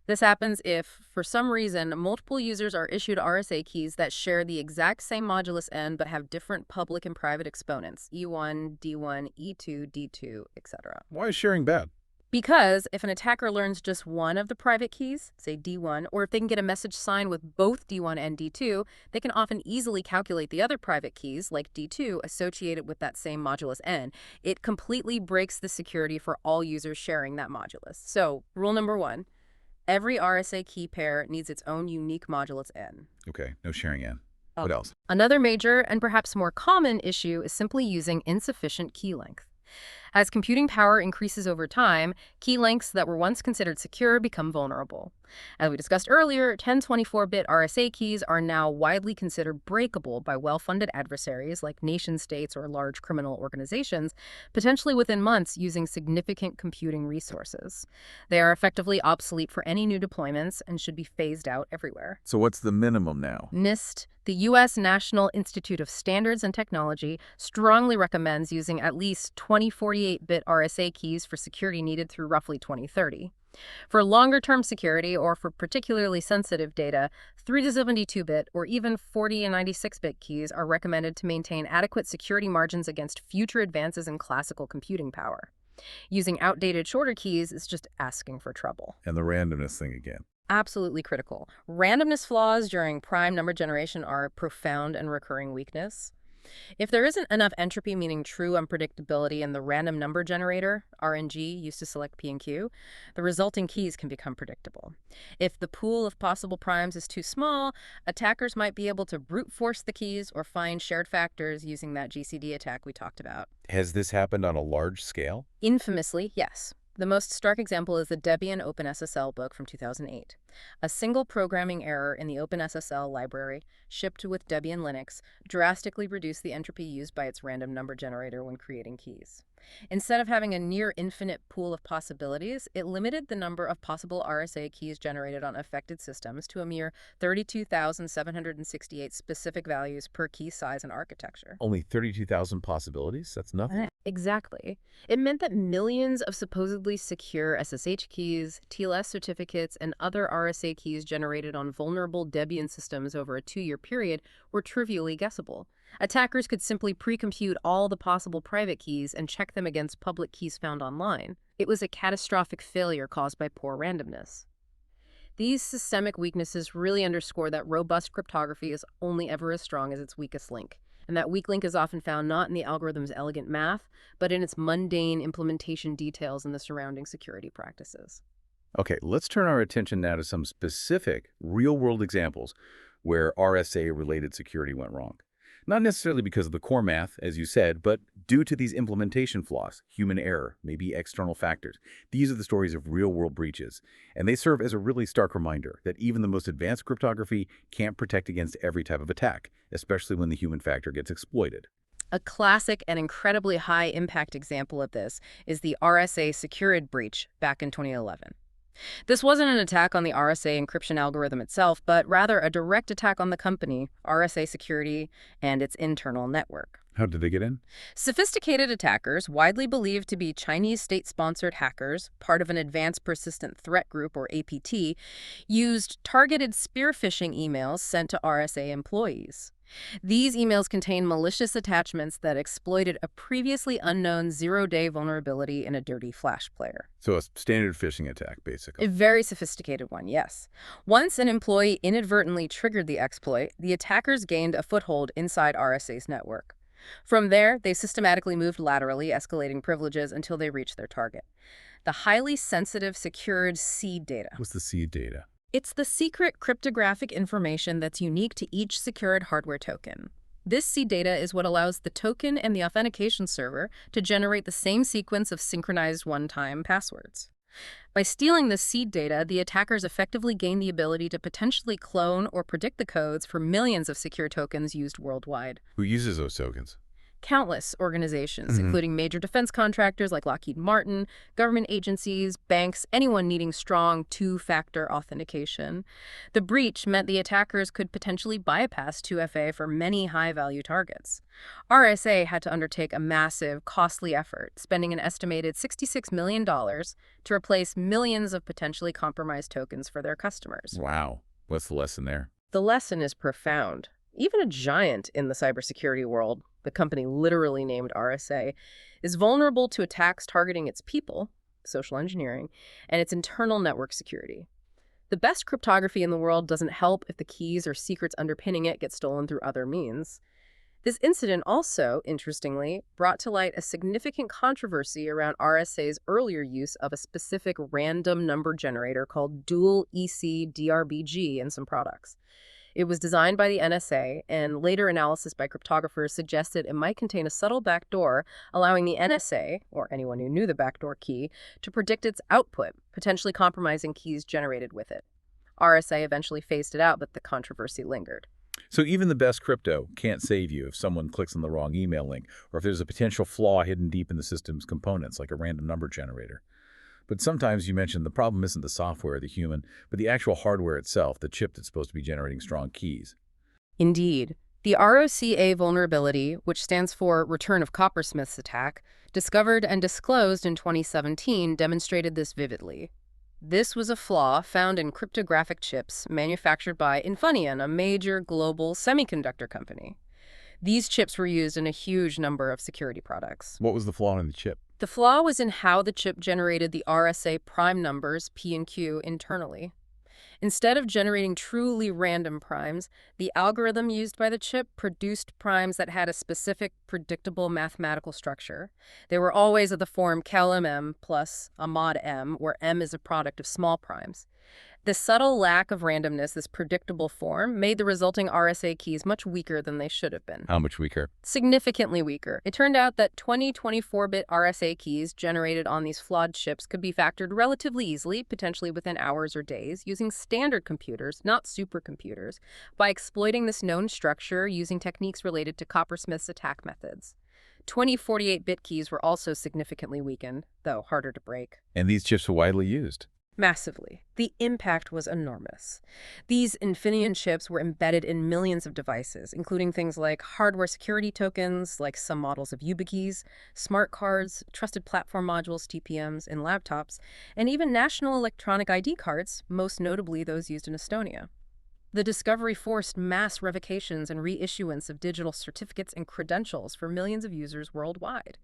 This happens if, for some reason, multiple users are issued RSA keys that share the exact same modulus n but have different public and private exponents, E1, D1, E2, D2, etc. Why is sharing bad? Because if an attacker learns just one of the private keys, say D1, or if they can get a message signed with both D1 and D2, they can often easily calculate the other private keys, like D2, associated with that same modulus n. It completely breaks the security for all users sharing that modulus. So, rule number 1. Every RSA key pair needs its own unique modulus n. Okay, no sharing n. What else? Another major and perhaps more common issue is simply using insufficient key length. As computing power increases over time, key lengths that were once considered secure become vulnerable. As we discussed earlier, 1024-bit RSA keys are now widely considered breakable by well-funded adversaries like nation-states or large criminal organizations, potentially within months using significant computing resources. They are effectively obsolete for any new deployments and should be phased out everywhere. So what's the minimum now? NIST, the U.S. National Institute of Standards and Technology, strongly recommends using at least 2048-bit RSA keys for security needed through roughly 2030. For longer-term security or for particularly sensitive data, 3 to 72-bit or even 40 and 96-bit keys are recommended to maintain adequate security margins against future advances in classical computing power. Using outdated shorter keys is just asking for trouble. And the randomness thing again. Absolutely critical. Randomness flaws during prime number generation are a profound and recurring weakness. If there isn't enough entropy, meaning true unpredictability, in the random number generator, RNG, used to select P and Q, the resulting keys can become predictable. If the pool of possible primes is too small, attackers might be able to brute force the keys or find shared factors using that GCD attack we talked about. Has this happened on a large scale? Infamously, yes. The most stark example is the Debian OpenSSL book from 2008. A single programming error in the OpenSSL library, shipped with Debian Linux, drastically reduced the entropy used by its random number generator when creating keys. Instead of having a near-infinite pool of possibilities, it limited the number of possible RSA keys generated on affected systems to a mere 32,768 specific values per key size and architecture. Only 32,000 possibilities? That's nothing. Exactly. It meant that millions of supposedly secure SSH keys, TLS certificates, and other RSA keys generated on vulnerable Debian systems over a 2-year period were trivially guessable. Attackers could simply pre-compute all the possible private keys and check them against public keys found online. It was a catastrophic failure caused by poor randomness. These systemic weaknesses really underscore that robust cryptography is only ever as strong as its weakest link, and that weak link is often found not in the algorithm's elegant math, but in its mundane implementation details and the surrounding security practices. Okay, let's turn our attention now to some specific real-world examples where RSA-related security went wrong. Not necessarily because of the core math, as you said, but due to these implementation flaws, human error, maybe external factors. These are the stories of real-world breaches, and they serve as a really stark reminder that even the most advanced cryptography can't protect against every type of attack, especially when the human factor gets exploited. A classic and incredibly high-impact example of this is the RSA Secured breach back in 2011. This wasn't an attack on the RSA encryption algorithm itself, but rather a direct attack on the company, RSA Security, and its internal network. How did they get in? Sophisticated attackers, widely believed to be Chinese state-sponsored hackers, part of an Advanced Persistent Threat Group, or APT, used targeted spear phishing emails sent to RSA employees. These emails contain malicious attachments that exploited a previously unknown zero-day vulnerability in a dirty Flash player. So a standard phishing attack, A basically. very sophisticated one, yes. Once an employee inadvertently triggered the exploit, the attackers gained a foothold inside RSA's network. From there, they systematically moved laterally, escalating privileges until they reached their target: the highly sensitive secured seed data. What's the seed data? It's the secret cryptographic information that's unique to each secured hardware token. This seed data is what allows the token and the authentication server to generate the same sequence of synchronized one-time passwords. By stealing this seed data, the attackers effectively gain the ability to potentially clone or predict the codes for millions of secure tokens used worldwide. Who uses those tokens? Countless organizations, including major defense contractors like Lockheed Martin, government agencies, banks, anyone needing strong two-factor authentication. The breach meant the attackers could potentially bypass 2FA for many high-value targets. RSA had to undertake a massive, costly effort, spending an estimated $66 million to replace millions of potentially compromised tokens for their customers. Wow. What's the lesson there? The lesson is profound. Even a giant in the cybersecurity world, the company literally named RSA, is vulnerable to attacks targeting its people, social engineering, and its internal network security. The best cryptography in the world doesn't help if the keys or secrets underpinning it get stolen through other means. This incident also, interestingly, brought to light a significant controversy around RSA's earlier use of a specific random number generator called dual EC-DRBG in some products. It was designed by the NSA, and later analysis by cryptographers suggested it might contain a subtle backdoor, allowing the NSA, or anyone who knew the backdoor key, to predict its output, potentially compromising keys generated with it. RSA eventually phased it out, but the controversy lingered. So even the best crypto can't save you if someone clicks on the wrong email link, or if there's a potential flaw hidden deep in the system's components, like a random number generator. But sometimes you mentioned the problem isn't the software or the human, but the actual hardware itself, the chip that's supposed to be generating strong keys. Indeed. The RSA vulnerability, which stands for Return of Coppersmith's attack, discovered and disclosed in 2017, demonstrated this vividly. This was a flaw found in cryptographic chips manufactured by Infineon, a major global semiconductor company. These chips were used in a huge number of security products. What was the flaw in the chip? The flaw was in how the chip generated the RSA prime numbers, P and Q, internally. Instead of generating truly random primes, the algorithm used by the chip produced primes that had a specific, predictable mathematical structure. They were always of the form cal-mm plus a mod m, where m is a product of small primes. The subtle lack of randomness, this predictable form, made the resulting RSA keys much weaker than they should have been. How much weaker? Significantly weaker. It turned out that 24-bit RSA keys generated on these flawed chips could be factored relatively easily, potentially within hours or days, using standard computers, not supercomputers, by exploiting this known structure using techniques related to Coppersmith's attack methods. 48-bit keys were also significantly weakened, though harder to break. And these chips were widely used. Massively. The impact was enormous. These Infineon chips were embedded in millions of devices, including things like hardware security tokens, like some models of YubiKeys, smart cards, trusted platform modules, TPMs, in laptops, and even national electronic ID cards, most notably those used in Estonia. The discovery forced mass revocations and reissuance of digital certificates and credentials for millions of users worldwide.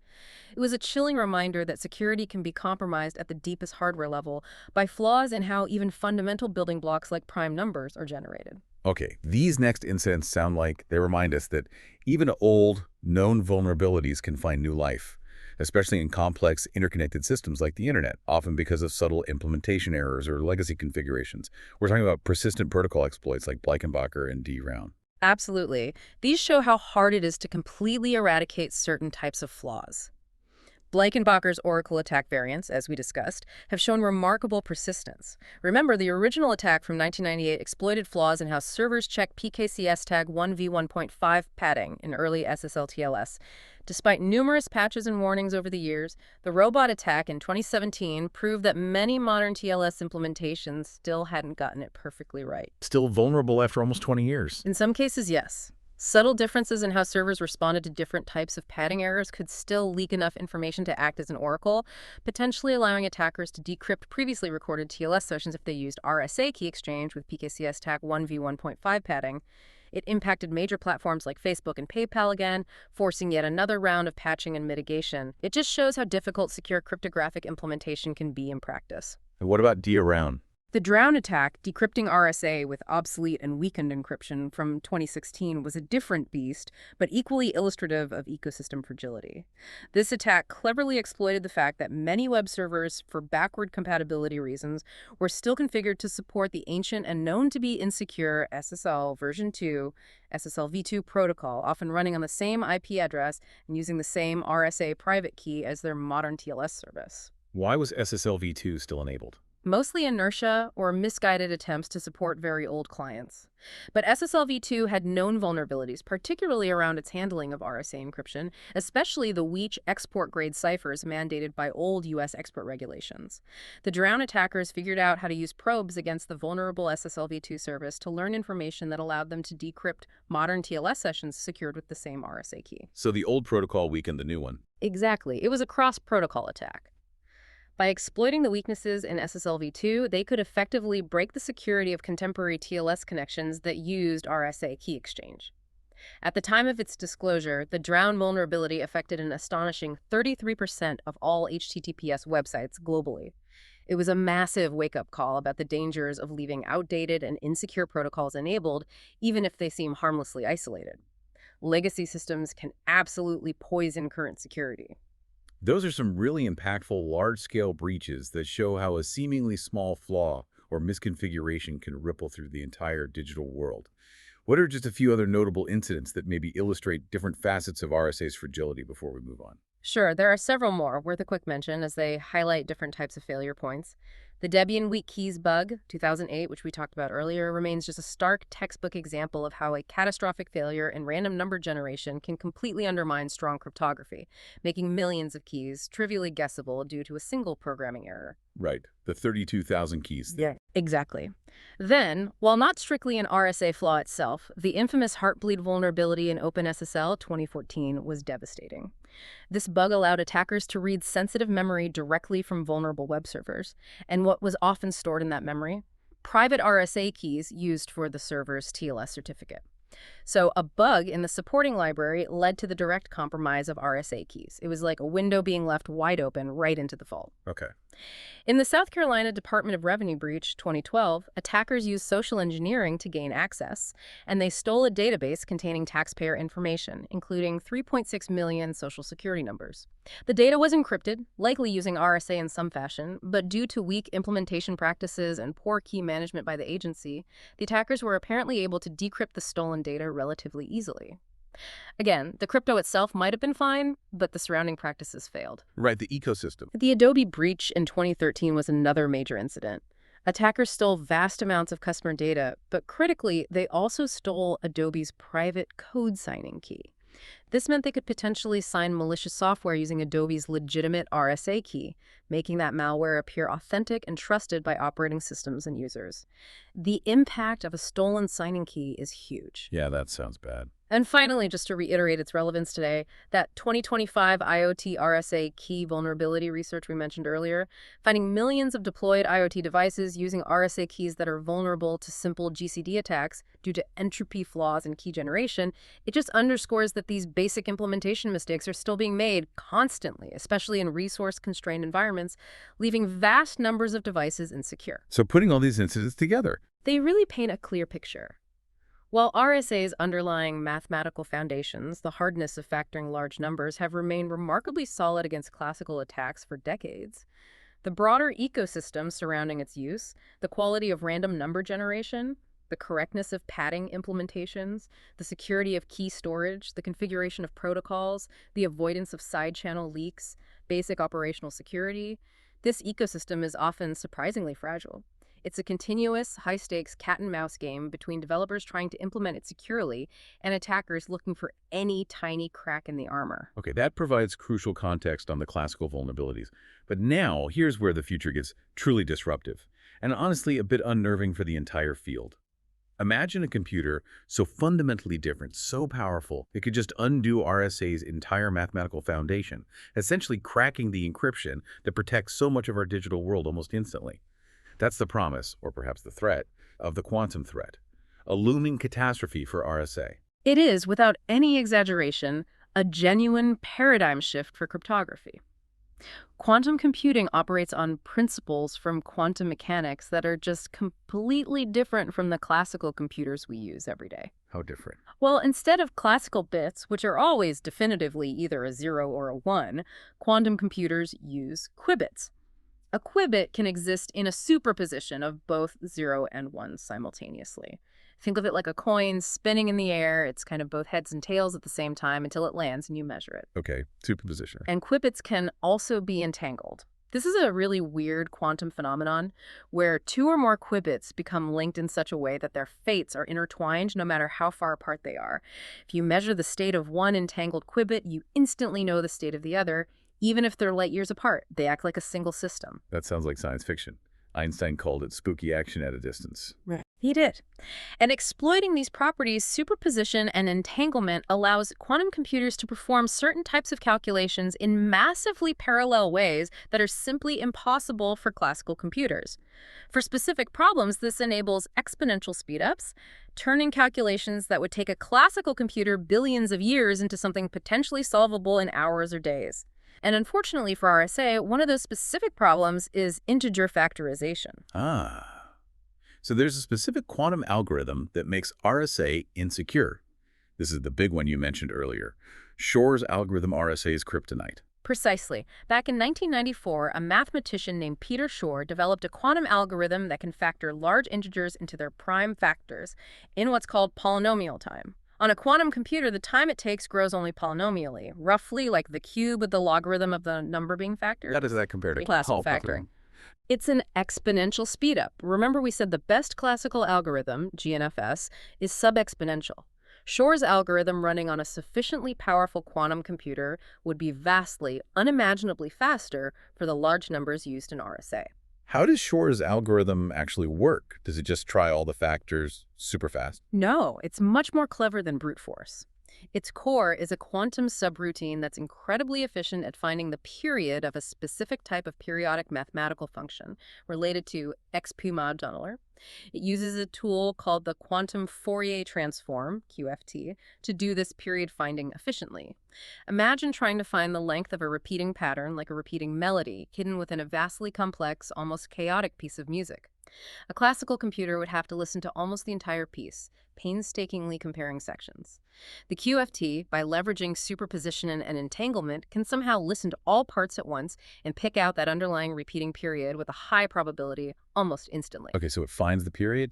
It was a chilling reminder that security can be compromised at the deepest hardware level by flaws in how even fundamental building blocks like prime numbers are generated. Okay, these next incidents sound like they remind us that even old, known vulnerabilities can find new life, especially in complex, interconnected systems like the internet, often because of subtle implementation errors or legacy configurations. We're talking about persistent protocol exploits like Bleikenbacher and DRound. Absolutely. These show how hard it is to completely eradicate certain types of flaws. Blankenbacher's Oracle attack variants, as we discussed, have shown remarkable persistence. Remember, the original attack from 1998 exploited flaws in how servers check PKCS tag 1v1.5 padding in early SSL TLS. Despite numerous patches and warnings over the years, the robot attack in 2017 proved that many modern TLS implementations still hadn't gotten it perfectly right. Still vulnerable after almost 20 years. In some cases, yes. Subtle differences in how servers responded to different types of padding errors could still leak enough information to act as an oracle, potentially allowing attackers to decrypt previously recorded TLS sessions if they used RSA key exchange with PKCS tag 1v1.5 padding. It impacted major platforms like Facebook and PayPal again, forcing yet another round of patching and mitigation. It just shows how difficult secure cryptographic implementation can be in practice. And what about D-Around? The Drown attack, decrypting RSA with obsolete and weakened encryption from 2016, was a different beast, but equally illustrative of ecosystem fragility. This attack cleverly exploited the fact that many web servers, for backward compatibility reasons, were still configured to support the ancient and known to be insecure SSL version 2, SSL v2 protocol, often running on the same IP address and using the same RSA private key as their modern TLS service. Why was SSL v2 still enabled? Mostly inertia or misguided attempts to support very old clients. But SSL v2 had known vulnerabilities, particularly around its handling of RSA encryption, especially the weak export-grade ciphers mandated by old U.S. export regulations. The Drown attackers figured out how to use probes against the vulnerable SSL v2 service to learn information that allowed them to decrypt modern TLS sessions secured with the same RSA key. So the old protocol weakened the new one. Exactly. It was a cross-protocol attack. By exploiting the weaknesses in SSL v2, they could effectively break the security of contemporary TLS connections that used RSA key exchange. At the time of its disclosure, the Drown vulnerability affected an astonishing 33% of all HTTPS websites globally. It was a massive wake-up call about the dangers of leaving outdated and insecure protocols enabled, even if they seem harmlessly isolated. Legacy systems can absolutely poison current security. Those are some really impactful, large-scale breaches that show how a seemingly small flaw or misconfiguration can ripple through the entire digital world. What are just a few other notable incidents that maybe illustrate different facets of RSA's fragility before we move on? Sure, there are several more worth a quick mention as they highlight different types of failure points. The Debian weak keys bug, 2008, which we talked about earlier, remains just a stark textbook example of how a catastrophic failure in random number generation can completely undermine strong cryptography, making millions of keys trivially guessable due to a single programming error. Right, the 32,000 keys. Yeah, exactly. Then, while not strictly an RSA flaw itself, the infamous Heartbleed vulnerability in OpenSSL 2014 was devastating. This bug allowed attackers to read sensitive memory directly from vulnerable web servers, and what was often stored in that memory? Private RSA keys used for the server's TLS certificate. So a bug in the supporting library led to the direct compromise of RSA keys. It was like a window being left wide open right into the vault. Okay. In the South Carolina Department of Revenue breach 2012, attackers used social engineering to gain access, and they stole a database containing taxpayer information, including 3.6 million Social Security numbers. The data was encrypted, likely using RSA in some fashion, but due to weak implementation practices and poor key management by the agency, the attackers were apparently able to decrypt the stolen data relatively easily. Again, the crypto itself might have been fine, but the surrounding practices failed. Right, the ecosystem. The Adobe breach in 2013 was another major incident. Attackers stole vast amounts of customer data, but critically, they also stole Adobe's private code signing key. This meant they could potentially sign malicious software using Adobe's legitimate RSA key, making that malware appear authentic and trusted by operating systems and users. The impact of a stolen signing key is huge. Yeah, that sounds bad. And finally, just to reiterate its relevance today, that 2025 IoT RSA key vulnerability research we mentioned earlier, finding millions of deployed IoT devices using RSA keys that are vulnerable to simple GCD attacks due to entropy flaws in key generation, it just underscores that these basic implementation mistakes are still being made constantly, especially in resource-constrained environments, leaving vast numbers of devices insecure. So putting all these incidents together, they really paint a clear picture. While RSA's underlying mathematical foundations, the hardness of factoring large numbers, have remained remarkably solid against classical attacks for decades, the broader ecosystem surrounding its use, the quality of random number generation, the correctness of padding implementations, the security of key storage, the configuration of protocols, the avoidance of side-channel leaks, basic operational security. This ecosystem is often surprisingly fragile. It's a continuous, high-stakes cat-and-mouse game between developers trying to implement it securely and attackers looking for any tiny crack in the armor. Okay, that provides crucial context on the classical vulnerabilities. But now, here's where the future gets truly disruptive, and honestly a bit unnerving for the entire field. Imagine a computer so fundamentally different, so powerful, it could just undo RSA's entire mathematical foundation, essentially cracking the encryption that protects so much of our digital world almost instantly. That's the promise, or perhaps the threat, of the quantum threat, a looming catastrophe for RSA. It is, without any exaggeration, a genuine paradigm shift for cryptography. Quantum computing operates on principles from quantum mechanics that are just completely different from the classical computers we use every day. How different? Well, instead of classical bits, which are always definitively either a 0 or a 1, quantum computers use qubits. A qubit can exist in a superposition of both 0 and 1 simultaneously. Think of it like a coin spinning in the air. It's kind of both heads and tails at the same time until it lands and you measure it. Okay, superposition. And qubits can also be entangled. This is a really weird quantum phenomenon where two or more qubits become linked in such a way that their fates are intertwined no matter how far apart they are. If you measure the state of one entangled qubit, you instantly know the state of the other, even if they're light years apart. They act like a single system. That sounds like science fiction. Einstein called it spooky action at a distance. Right. He did. And exploiting these properties, superposition and entanglement allows quantum computers to perform certain types of calculations in massively parallel ways that are simply impossible for classical computers. For specific problems, this enables exponential speedups, turning calculations that would take a classical computer billions of years into something potentially solvable in hours or days. And unfortunately for RSA, one of those specific problems is integer factorization. Ah. So there's a specific quantum algorithm that makes RSA insecure. This is the big one you mentioned earlier. Shor's algorithm RSA is kryptonite. Precisely. Back in 1994, a mathematician named Peter Shor developed a quantum algorithm that can factor large integers into their prime factors in what's called polynomial time. On a quantum computer, the time it takes grows only polynomially, roughly like the cube of the logarithm of the number being factored. How does that compare to classical factoring? It's an exponential speedup. Remember we said the best classical algorithm, GNFS, is sub-exponential. Shor's algorithm running on a sufficiently powerful quantum computer would be vastly, unimaginably faster for the large numbers used in RSA. How does Shor's algorithm actually work? Does it just try all the factors super fast? No, it's much more clever than brute force. Its core is a quantum subroutine that's incredibly efficient at finding the period of a specific type of periodic mathematical function related to XP modular. It uses a tool called the quantum Fourier transform, QFT, to do this period finding efficiently. Imagine trying to find the length of a repeating pattern, like a repeating melody, hidden within a vastly complex, almost chaotic piece of music. A classical computer would have to listen to almost the entire piece, painstakingly comparing sections. The QFT, by leveraging superposition and entanglement, can somehow listen to all parts at once and pick out that underlying repeating period with a high probability almost instantly. Okay, so it finds the period,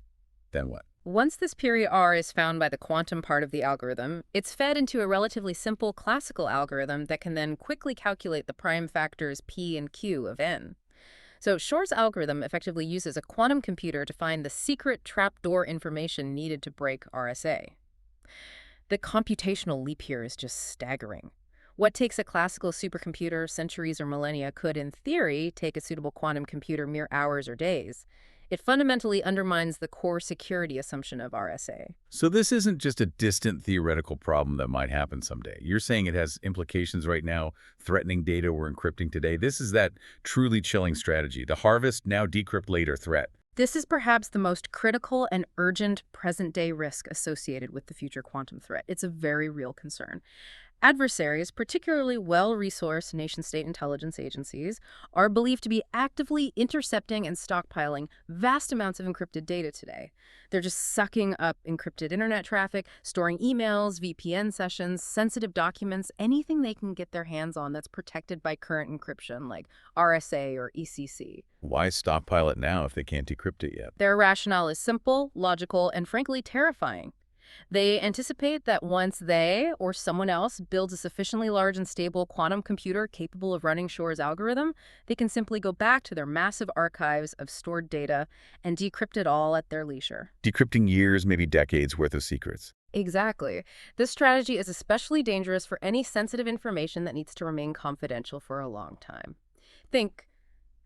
then what? Once this period R is found by the quantum part of the algorithm, it's fed into a relatively simple classical algorithm that can then quickly calculate the prime factors P and Q of n. So Shor's algorithm effectively uses a quantum computer to find the secret trapdoor information needed to break RSA. The computational leap here is just staggering. What takes a classical supercomputer centuries or millennia could, in theory, take a suitable quantum computer mere hours or days. It fundamentally undermines the core security assumption of RSA. So this isn't just a distant theoretical problem that might happen someday. You're saying it has implications right now, threatening data we're encrypting today. This is that truly chilling strategy, the harvest, now decrypt later threat. This is perhaps the most critical and urgent present-day risk associated with the future quantum threat. It's a very real concern. Adversaries, particularly well-resourced nation-state intelligence agencies, are believed to be actively intercepting and stockpiling vast amounts of encrypted data today. They're just sucking up encrypted internet traffic, storing emails, VPN sessions, sensitive documents, anything they can get their hands on that's protected by current encryption, like RSA or ECC. Why stockpile it now if they can't decrypt it yet? Their rationale is simple, logical, and frankly terrifying. They anticipate that once they or someone else builds a sufficiently large and stable quantum computer capable of running Shor's algorithm, they can simply go back to their massive archives of stored data and decrypt it all at their leisure. Decrypting years, maybe decades worth of secrets. Exactly. This strategy is especially dangerous for any sensitive information that needs to remain confidential for a long time. Think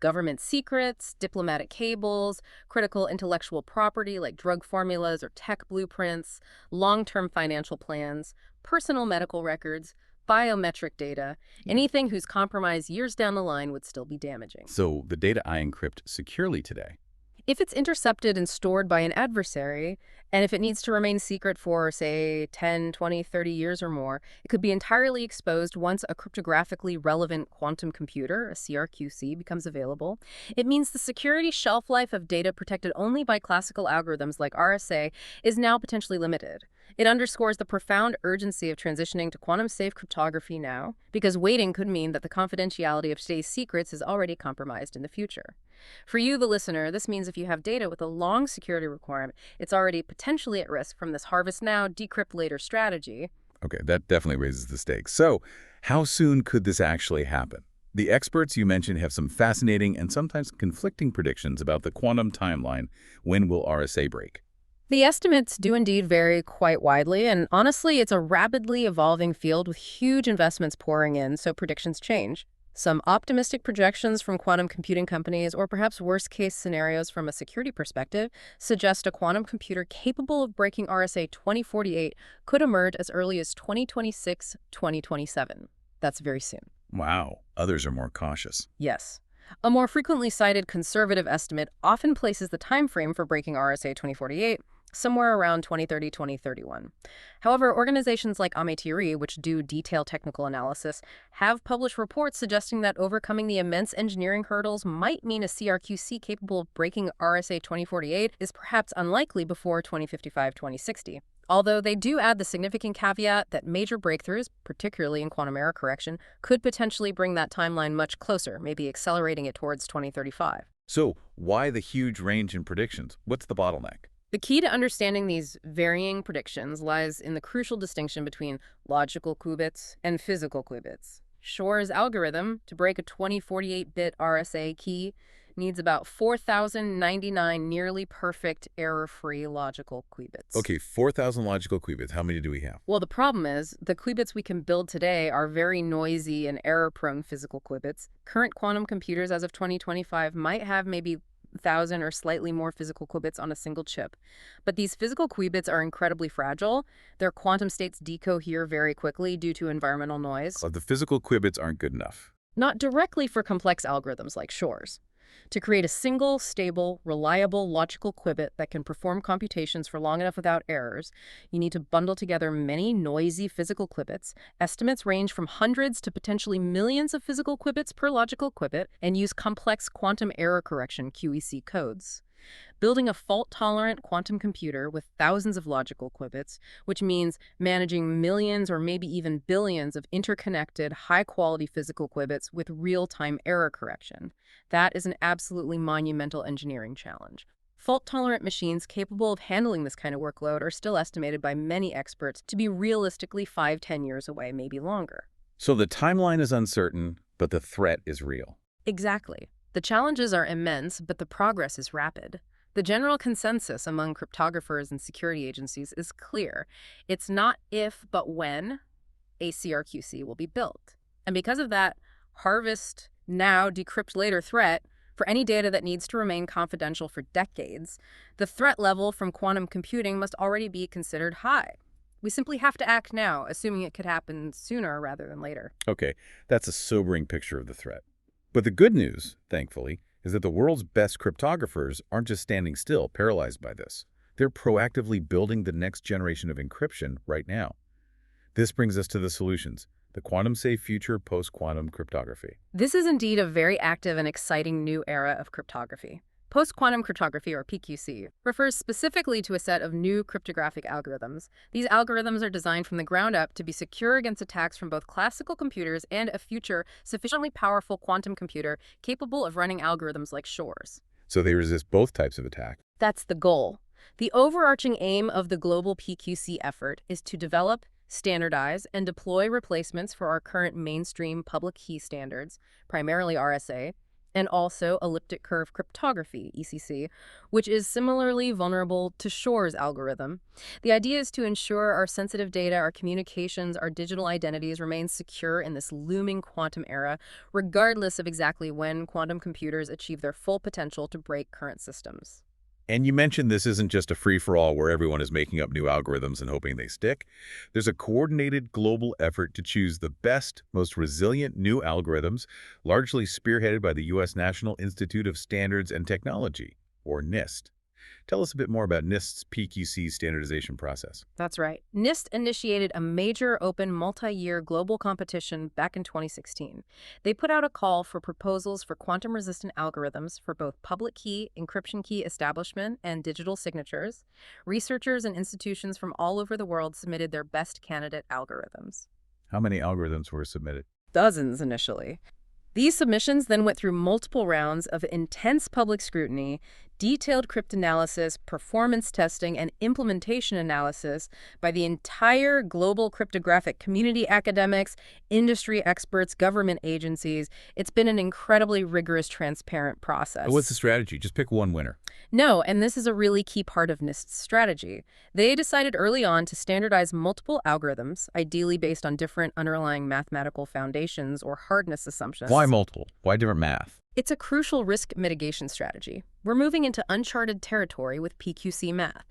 government secrets, diplomatic cables, critical intellectual property like drug formulas or tech blueprints, long-term financial plans, personal medical records, biometric data. Anything whose compromise years down the line would still be damaging. So the data I encrypt securely today. If it's intercepted and stored by an adversary, and if it needs to remain secret for, say, 10, 20, 30 years or more, it could be entirely exposed once a cryptographically relevant quantum computer, a CRQC, becomes available. It means the security shelf life of data protected only by classical algorithms like RSA is now potentially limited. It underscores the profound urgency of transitioning to quantum-safe cryptography now, because waiting could mean that the confidentiality of today's secrets is already compromised in the future. For you, the listener, this means if you have data with a long security requirement, it's already potentially at risk from this harvest now, decrypt later strategy. Okay, that definitely raises the stakes. So how soon could this actually happen? The experts you mentioned have some fascinating and sometimes conflicting predictions about the quantum timeline. When will RSA break? The estimates do indeed vary quite widely, and honestly, it's a rapidly evolving field with huge investments pouring in, so predictions change. Some optimistic projections from quantum computing companies, or perhaps worst-case scenarios from a security perspective, suggest a quantum computer capable of breaking RSA 2048 could emerge as early as 2026, 2027. That's very soon. Wow. Others are more cautious. Yes. A more frequently cited conservative estimate often places the time frame for breaking RSA 2048 somewhere around 2030-2031. However, organizations like Ametiri, which do detailed technical analysis, have published reports suggesting that overcoming the immense engineering hurdles might mean a CRQC capable of breaking RSA 2048 is perhaps unlikely before 2055-2060. Although they do add the significant caveat that major breakthroughs, particularly in quantum error correction, could potentially bring that timeline much closer, maybe accelerating it towards 2035. So why the huge range in predictions? What's the bottleneck? The key to understanding these varying predictions lies in the crucial distinction between logical qubits and physical qubits. Shor's algorithm, to break a 2048-bit RSA key, needs about 4,099 nearly perfect error-free logical qubits. Okay, 4,000 logical qubits. How many do we have? Well, the problem is, the qubits we can build today are very noisy and error-prone physical qubits. Current quantum computers as of 2025 might have maybe 1,000 or slightly more physical qubits on a single chip. But these physical qubits are incredibly fragile. Their quantum states decohere very quickly due to environmental noise. So the physical qubits aren't good enough. Not directly for complex algorithms like Shor's. To create a single, stable, reliable logical qubit that can perform computations for long enough without errors, you need to bundle together many noisy physical qubits. Estimates range from hundreds to potentially millions of physical qubits per logical qubit, and use complex quantum error correction (QEC) codes. Building a fault-tolerant quantum computer with thousands of logical qubits, which means managing millions or maybe even billions of interconnected, high-quality physical qubits with real-time error correction. That is an absolutely monumental engineering challenge. Fault-tolerant machines capable of handling this kind of workload are still estimated by many experts to be realistically 5-10 years away, maybe longer. So the timeline is uncertain, but the threat is real. Exactly. The challenges are immense, but the progress is rapid. The general consensus among cryptographers and security agencies is clear. It's not if, but when a CRQC will be built. And because of that, harvest now, decrypt later threat, for any data that needs to remain confidential for decades, the threat level from quantum computing must already be considered high. We simply have to act now, assuming it could happen sooner rather than later. Okay, that's a sobering picture of the threat. But the good news, thankfully, is that the world's best cryptographers aren't just standing still, paralyzed by this. They're proactively building the next generation of encryption right now. This brings us to the solutions. The quantum-safe future post-quantum cryptography. This is indeed a very active and exciting new era of cryptography. Post-quantum cryptography, or PQC, refers specifically to a set of new cryptographic algorithms. These algorithms are designed from the ground up to be secure against attacks from both classical computers and a future, sufficiently powerful quantum computer capable of running algorithms like Shor's. So they resist both types of attack. That's the goal. The overarching aim of the global PQC effort is to develop, standardize, and deploy replacements for our current mainstream public key standards, primarily RSA, and also elliptic curve cryptography, ECC, which is similarly vulnerable to Shor's algorithm. The idea is to ensure our sensitive data, our communications, our digital identities remain secure in this looming quantum era, regardless of exactly when quantum computers achieve their full potential to break current systems. And you mentioned this isn't just a free-for-all where everyone is making up new algorithms and hoping they stick. There's a coordinated global effort to choose the best, most resilient new algorithms, largely spearheaded by the U.S. National Institute of Standards and Technology, or NIST. Tell us a bit more about NIST's PQC standardization process. That's right. NIST initiated a major open multi-year global competition back in 2016. They put out a call for proposals for quantum-resistant algorithms for both public key, encryption key establishment, and digital signatures. Researchers and institutions from all over the world submitted their best candidate algorithms. How many algorithms were submitted? Dozens initially. These submissions then went through multiple rounds of intense public scrutiny, detailed cryptanalysis, performance testing, and implementation analysis by the entire global cryptographic community, academics, industry experts, government agencies. It's been an incredibly rigorous, transparent process. What's the strategy? Just pick one winner. No, and this is a really key part of NIST's strategy. They decided early on to standardize multiple algorithms, ideally based on different underlying mathematical foundations or hardness assumptions. Why multiple? Why different math? It's a crucial risk mitigation strategy. We're moving into uncharted territory with PQC math.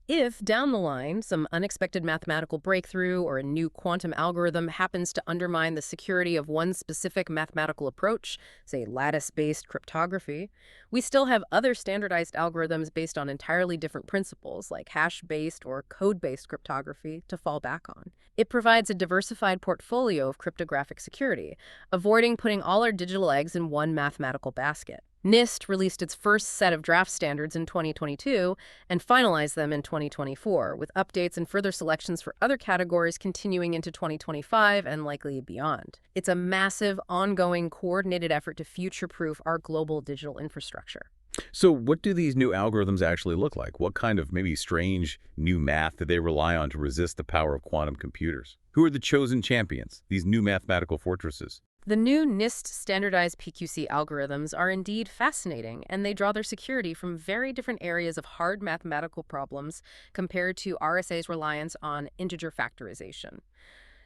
If, down the line, some unexpected mathematical breakthrough or a new quantum algorithm happens to undermine the security of one specific mathematical approach, say lattice-based cryptography, we still have other standardized algorithms based on entirely different principles, like hash-based or code-based cryptography, to fall back on. It provides a diversified portfolio of cryptographic security, avoiding putting all our digital eggs in one mathematical basket. NIST released its first set of draft standards in 2022 and finalized them in 2024, with updates and further selections for other categories continuing into 2025 and likely beyond. It's a massive, ongoing, coordinated effort to future-proof our global digital infrastructure. So what do these new algorithms actually look like? What kind of maybe strange new math do they rely on to resist the power of quantum computers? Who are the chosen champions, these new mathematical fortresses? The new NIST standardized PQC algorithms are indeed fascinating, and they draw their security from very different areas of hard mathematical problems compared to RSA's reliance on integer factorization.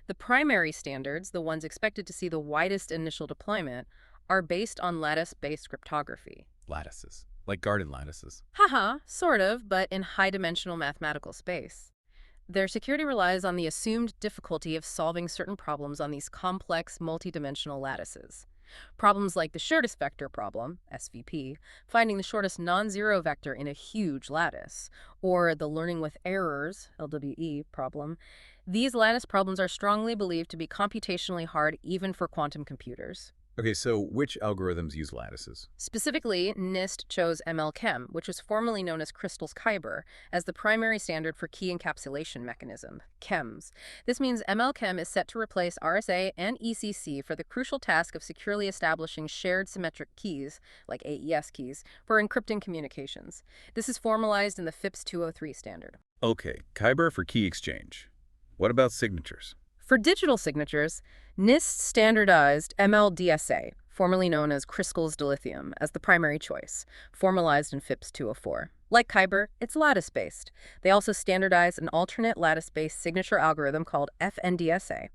The primary standards, the ones expected to see the widest initial deployment, are based on lattice-based cryptography. Lattices, like garden lattices. Haha, sort of, but in high-dimensional mathematical space. Their security relies on the assumed difficulty of solving certain problems on these complex, multidimensional lattices. Problems like the shortest vector problem, SVP, finding the shortest non-zero vector in a huge lattice, or the learning with errors, LWE, problem. These lattice problems are strongly believed to be computationally hard even for quantum computers. Okay, so which algorithms use lattices? Specifically, NIST chose ML-Chem, which was formerly known as Crystal's Kyber, as the primary standard for key encapsulation mechanism, CHEMS. This means ML-Chem is set to replace RSA and ECC for the crucial task of securely establishing shared symmetric keys, like AES keys, for encrypting communications. This is formalized in the FIPS 203 standard. Okay, Kyber for key exchange. What about signatures? For digital signatures, NIST standardized ML-DSA, formerly known as Crystal's dilithium, as the primary choice, formalized in FIPS 204. Like Kyber, it's lattice-based. They also standardized an alternate lattice-based signature algorithm called FNDSA,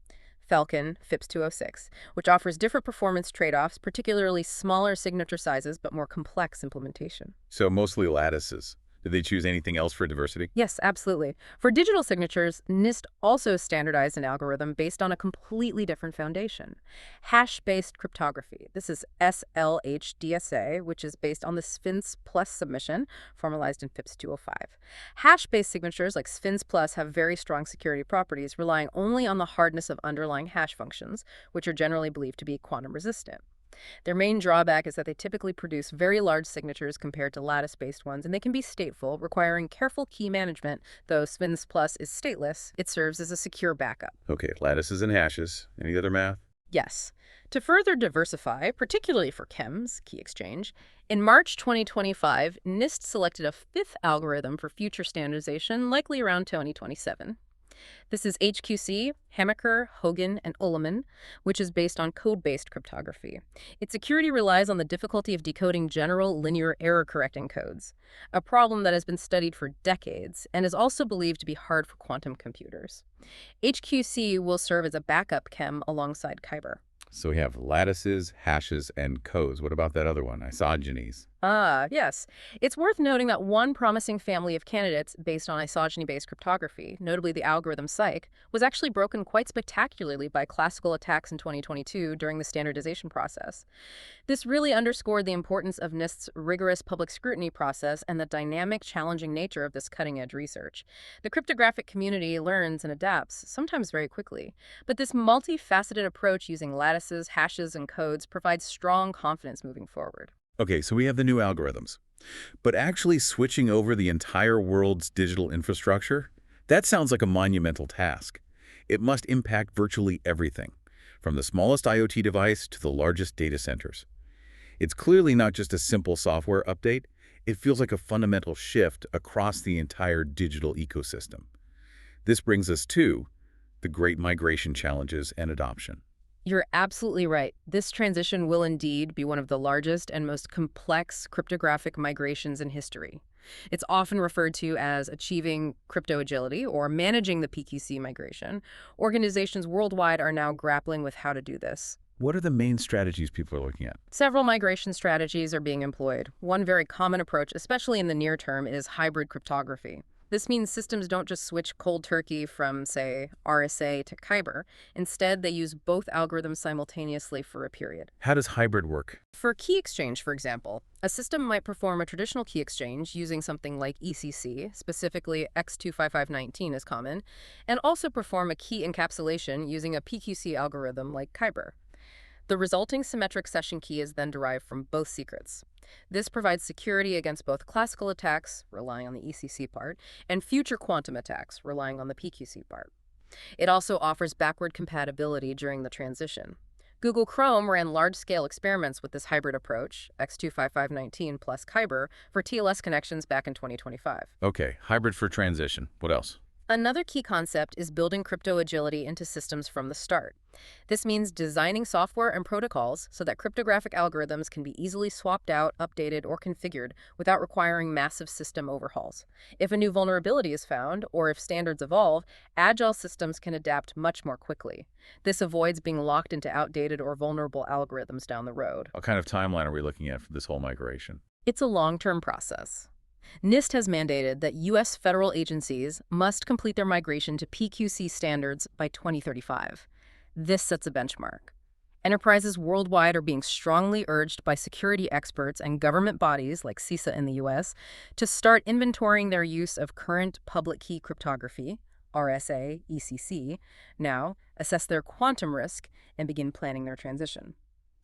Falcon FIPS 206, which offers different performance trade-offs, particularly smaller signature sizes but more complex implementation. So mostly lattices. Did they choose anything else for diversity? Yes, absolutely. For digital signatures, NIST also standardized an algorithm based on a completely different foundation. Hash-based cryptography. This is SLHDSA, which is based on the Sphinx Plus submission, formalized in FIPS 205. Hash-based signatures like Sphinx Plus have very strong security properties, relying only on the hardness of underlying hash functions, which are generally believed to be quantum resistant. Their main drawback is that they typically produce very large signatures compared to lattice-based ones, and they can be stateful, requiring careful key management. Though Sphinx Plus is stateless, it serves as a secure backup. Okay, lattices and hashes. Any other math? Yes. To further diversify, particularly for chems, key exchange, in March 2025, NIST selected a fifth algorithm for future standardization, likely around 2027. This is HQC, Hammaker, Hogan, and Adleman, which is based on code-based cryptography. Its security relies on the difficulty of decoding general linear error-correcting codes, a problem that has been studied for decades and is also believed to be hard for quantum computers. HQC will serve as a backup chem alongside Kyber. So we have lattices, hashes, and codes. What about that other one, isogenies? Ah, yes. It's worth noting that one promising family of candidates based on isogeny-based cryptography, notably the algorithm Psych, was actually broken quite spectacularly by classical attacks in 2022 during the standardization process. This really underscored the importance of NIST's rigorous public scrutiny process and the dynamic, challenging nature of this cutting-edge research. The cryptographic community learns and adapts, sometimes very quickly, but this multifaceted approach using lattices, hashes, and codes provides strong confidence moving forward. Okay, so we have the new algorithms. But actually switching over the entire world's digital infrastructure? That sounds like a monumental task. It must impact virtually everything, from the smallest IoT device to the largest data centers. It's clearly not just a simple software update. It feels like a fundamental shift across the entire digital ecosystem. This brings us to the great migration challenges and adoption. You're absolutely right. This transition will indeed be one of the largest and most complex cryptographic migrations in history. It's often referred to as achieving crypto agility or managing the PQC migration. Organizations worldwide are now grappling with how to do this. What are the main strategies people are looking at? Several migration strategies are being employed. One very common approach, especially in the near term, is hybrid cryptography. This means systems don't just switch cold turkey from, say, RSA to Kyber. Instead, they use both algorithms simultaneously for a period. How does hybrid work? For key exchange, for example, a system might perform a traditional key exchange using something like ECC, specifically X25519 is common, and also perform a key encapsulation using a PQC algorithm like Kyber. The resulting symmetric session key is then derived from both secrets. This provides security against both classical attacks, relying on the ECC part, and future quantum attacks, relying on the PQC part. It also offers backward compatibility during the transition. Google Chrome ran large-scale experiments with this hybrid approach, X25519 plus Kyber, for TLS connections back in 2025. Okay, hybrid for transition. What else? Another key concept is building crypto agility into systems from the start. This means designing software and protocols so that cryptographic algorithms can be easily swapped out, updated, or configured without requiring massive system overhauls. If a new vulnerability is found, or if standards evolve, agile systems can adapt much more quickly. This avoids being locked into outdated or vulnerable algorithms down the road. What kind of timeline are we looking at for this whole migration? It's a long-term process. NIST has mandated that U.S. federal agencies must complete their migration to PQC standards by 2035. This sets a benchmark. Enterprises worldwide are being strongly urged by security experts and government bodies like CISA in the U.S. to start inventorying their use of current public key cryptography, RSA, ECC, now, assess their quantum risk, and begin planning their transition.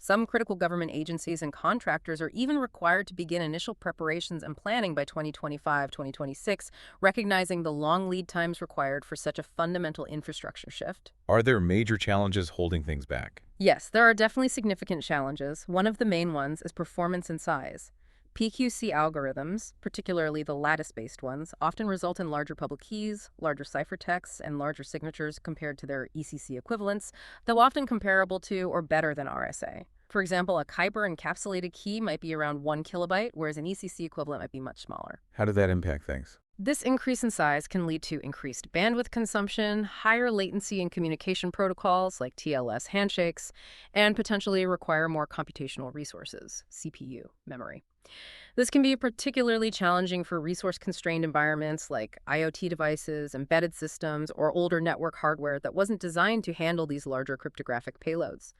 Some critical government agencies and contractors are even required to begin initial preparations and planning by 2025-2026, recognizing the long lead times required for such a fundamental infrastructure shift. Are there major challenges holding things back? Yes, there are definitely significant challenges. One of the main ones is performance and size. PQC algorithms, particularly the lattice-based ones, often result in larger public keys, larger ciphertexts, and larger signatures compared to their ECC equivalents, though often comparable to or better than RSA. For example, a Kyber encapsulated key might be around 1 kilobyte, whereas an ECC equivalent might be much smaller. How did that impact things? This increase in size can lead to increased bandwidth consumption, higher latency in communication protocols like TLS handshakes, and potentially require more computational resources, CPU, memory. This can be particularly challenging for resource-constrained environments like IoT devices, embedded systems, or older network hardware that wasn't designed to handle these larger cryptographic payloads.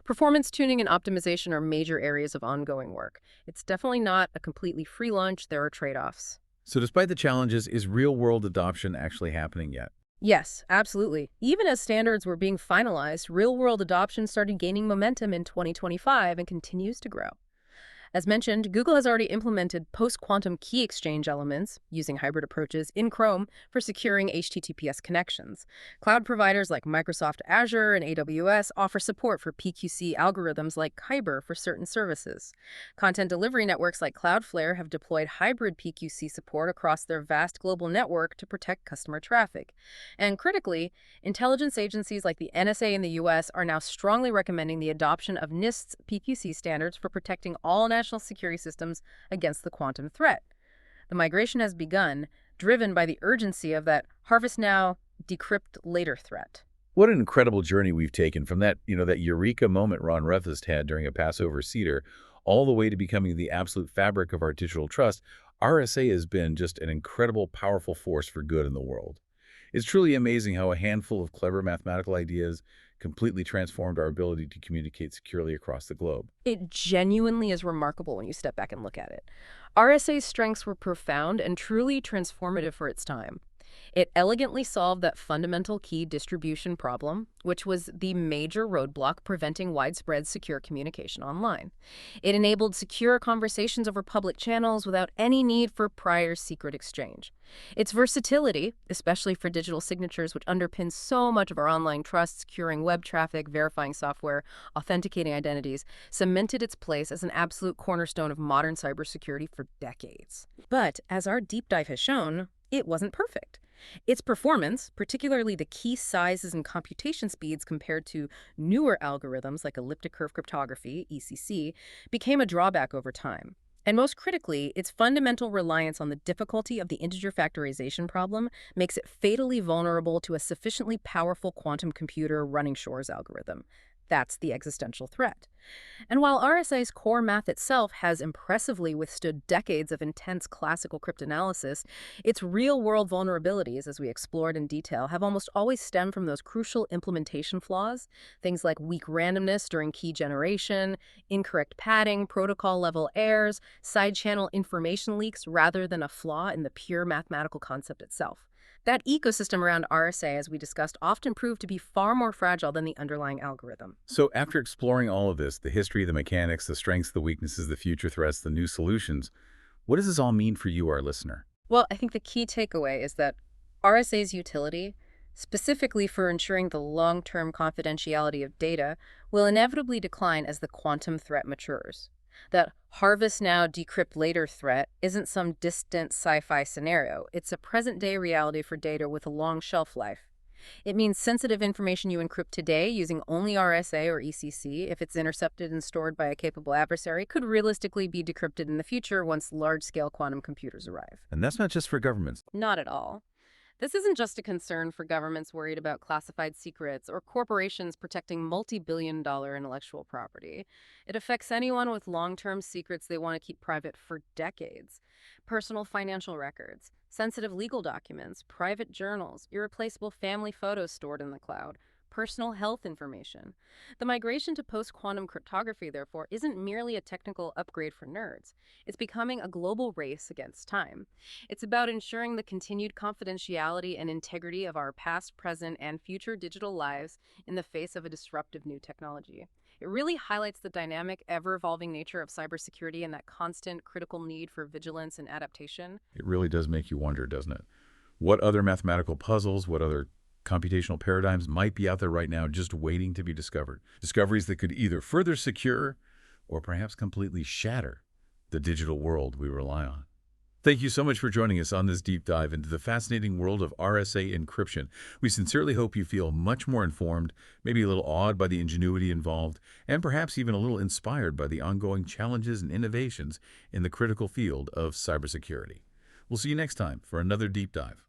Performance tuning and optimization are major areas of ongoing work. It's definitely not a completely free lunch. There are trade-offs. So despite the challenges, is real-world adoption actually happening yet? Yes, absolutely. Even as standards were being finalized, real-world adoption started gaining momentum in 2025 and continues to grow. As mentioned, Google has already implemented post-quantum key exchange elements using hybrid approaches in Chrome for securing HTTPS connections. Cloud providers like Microsoft Azure and AWS offer support for PQC algorithms like Kyber for certain services. Content delivery networks like Cloudflare have deployed hybrid PQC support across their vast global network to protect customer traffic. And critically, intelligence agencies like the NSA in the US are now strongly recommending the adoption of NIST's PQC standards for protecting all national security systems against the quantum threat. The migration has begun, driven by the urgency of that harvest now, decrypt later threat. What an incredible journey we've taken from that eureka moment Ron Rivest had during a Passover Seder, all the way to becoming the absolute fabric of our digital trust. RSA has been just an incredible, powerful force for good in the world. It's truly amazing how a handful of clever mathematical ideas completely transformed our ability to communicate securely across the globe. It genuinely is remarkable when you step back and look at it. RSA's strengths were profound and truly transformative for its time. It elegantly solved that fundamental key distribution problem, which was the major roadblock preventing widespread secure communication online. It enabled secure conversations over public channels without any need for prior secret exchange. Its versatility, especially for digital signatures, which underpins so much of our online trust, securing web traffic, verifying software, authenticating identities, cemented its place as an absolute cornerstone of modern cybersecurity for decades. But as our deep dive has shown, it wasn't perfect. Its performance, particularly the key sizes and computation speeds compared to newer algorithms like elliptic curve cryptography, ECC, became a drawback over time. And most critically, its fundamental reliance on the difficulty of the integer factorization problem makes it fatally vulnerable to a sufficiently powerful quantum computer running Shor's algorithm. That's the existential threat. And while RSA's core math itself has impressively withstood decades of intense classical cryptanalysis, its real-world vulnerabilities, as we explored in detail, have almost always stemmed from those crucial implementation flaws, things like weak randomness during key generation, incorrect padding, protocol-level errors, side-channel information leaks, rather than a flaw in the pure mathematical concept itself. That ecosystem around RSA, as we discussed, often proved to be far more fragile than the underlying algorithm. So after exploring all of this, the history, the mechanics, the strengths, the weaknesses, the future threats, the new solutions, what does this all mean for you, our listener? Well, I think the key takeaway is that RSA's utility, specifically for ensuring the long-term confidentiality of data, will inevitably decline as the quantum threat matures. That harvest now, decrypt later threat isn't some distant sci-fi scenario. It's a present-day reality for data with a long shelf life. It means sensitive information you encrypt today using only RSA or ECC, if it's intercepted and stored by a capable adversary, could realistically be decrypted in the future once large-scale quantum computers arrive. And that's not just for governments. Not at all. This isn't just a concern for governments worried about classified secrets or corporations protecting multi-billion-dollar intellectual property. It affects anyone with long-term secrets they want to keep private for decades. Personal financial records, sensitive legal documents, private journals, irreplaceable family photos stored in the cloud, personal health information. The migration to post-quantum cryptography, therefore, isn't merely a technical upgrade for nerds. It's becoming a global race against time. It's about ensuring the continued confidentiality and integrity of our past, present, and future digital lives in the face of a disruptive new technology. It really highlights the dynamic, ever-evolving nature of cybersecurity and that constant critical need for vigilance and adaptation. It really does make you wonder, doesn't it? What other mathematical puzzles, what other computational paradigms might be out there right now just waiting to be discovered. Discoveries that could either further secure or perhaps completely shatter the digital world we rely on. Thank you so much for joining us on this deep dive into the fascinating world of RSA encryption. We sincerely hope you feel much more informed, maybe a little awed by the ingenuity involved, and perhaps even a little inspired by the ongoing challenges and innovations in the critical field of cybersecurity. We'll see you next time for another deep dive.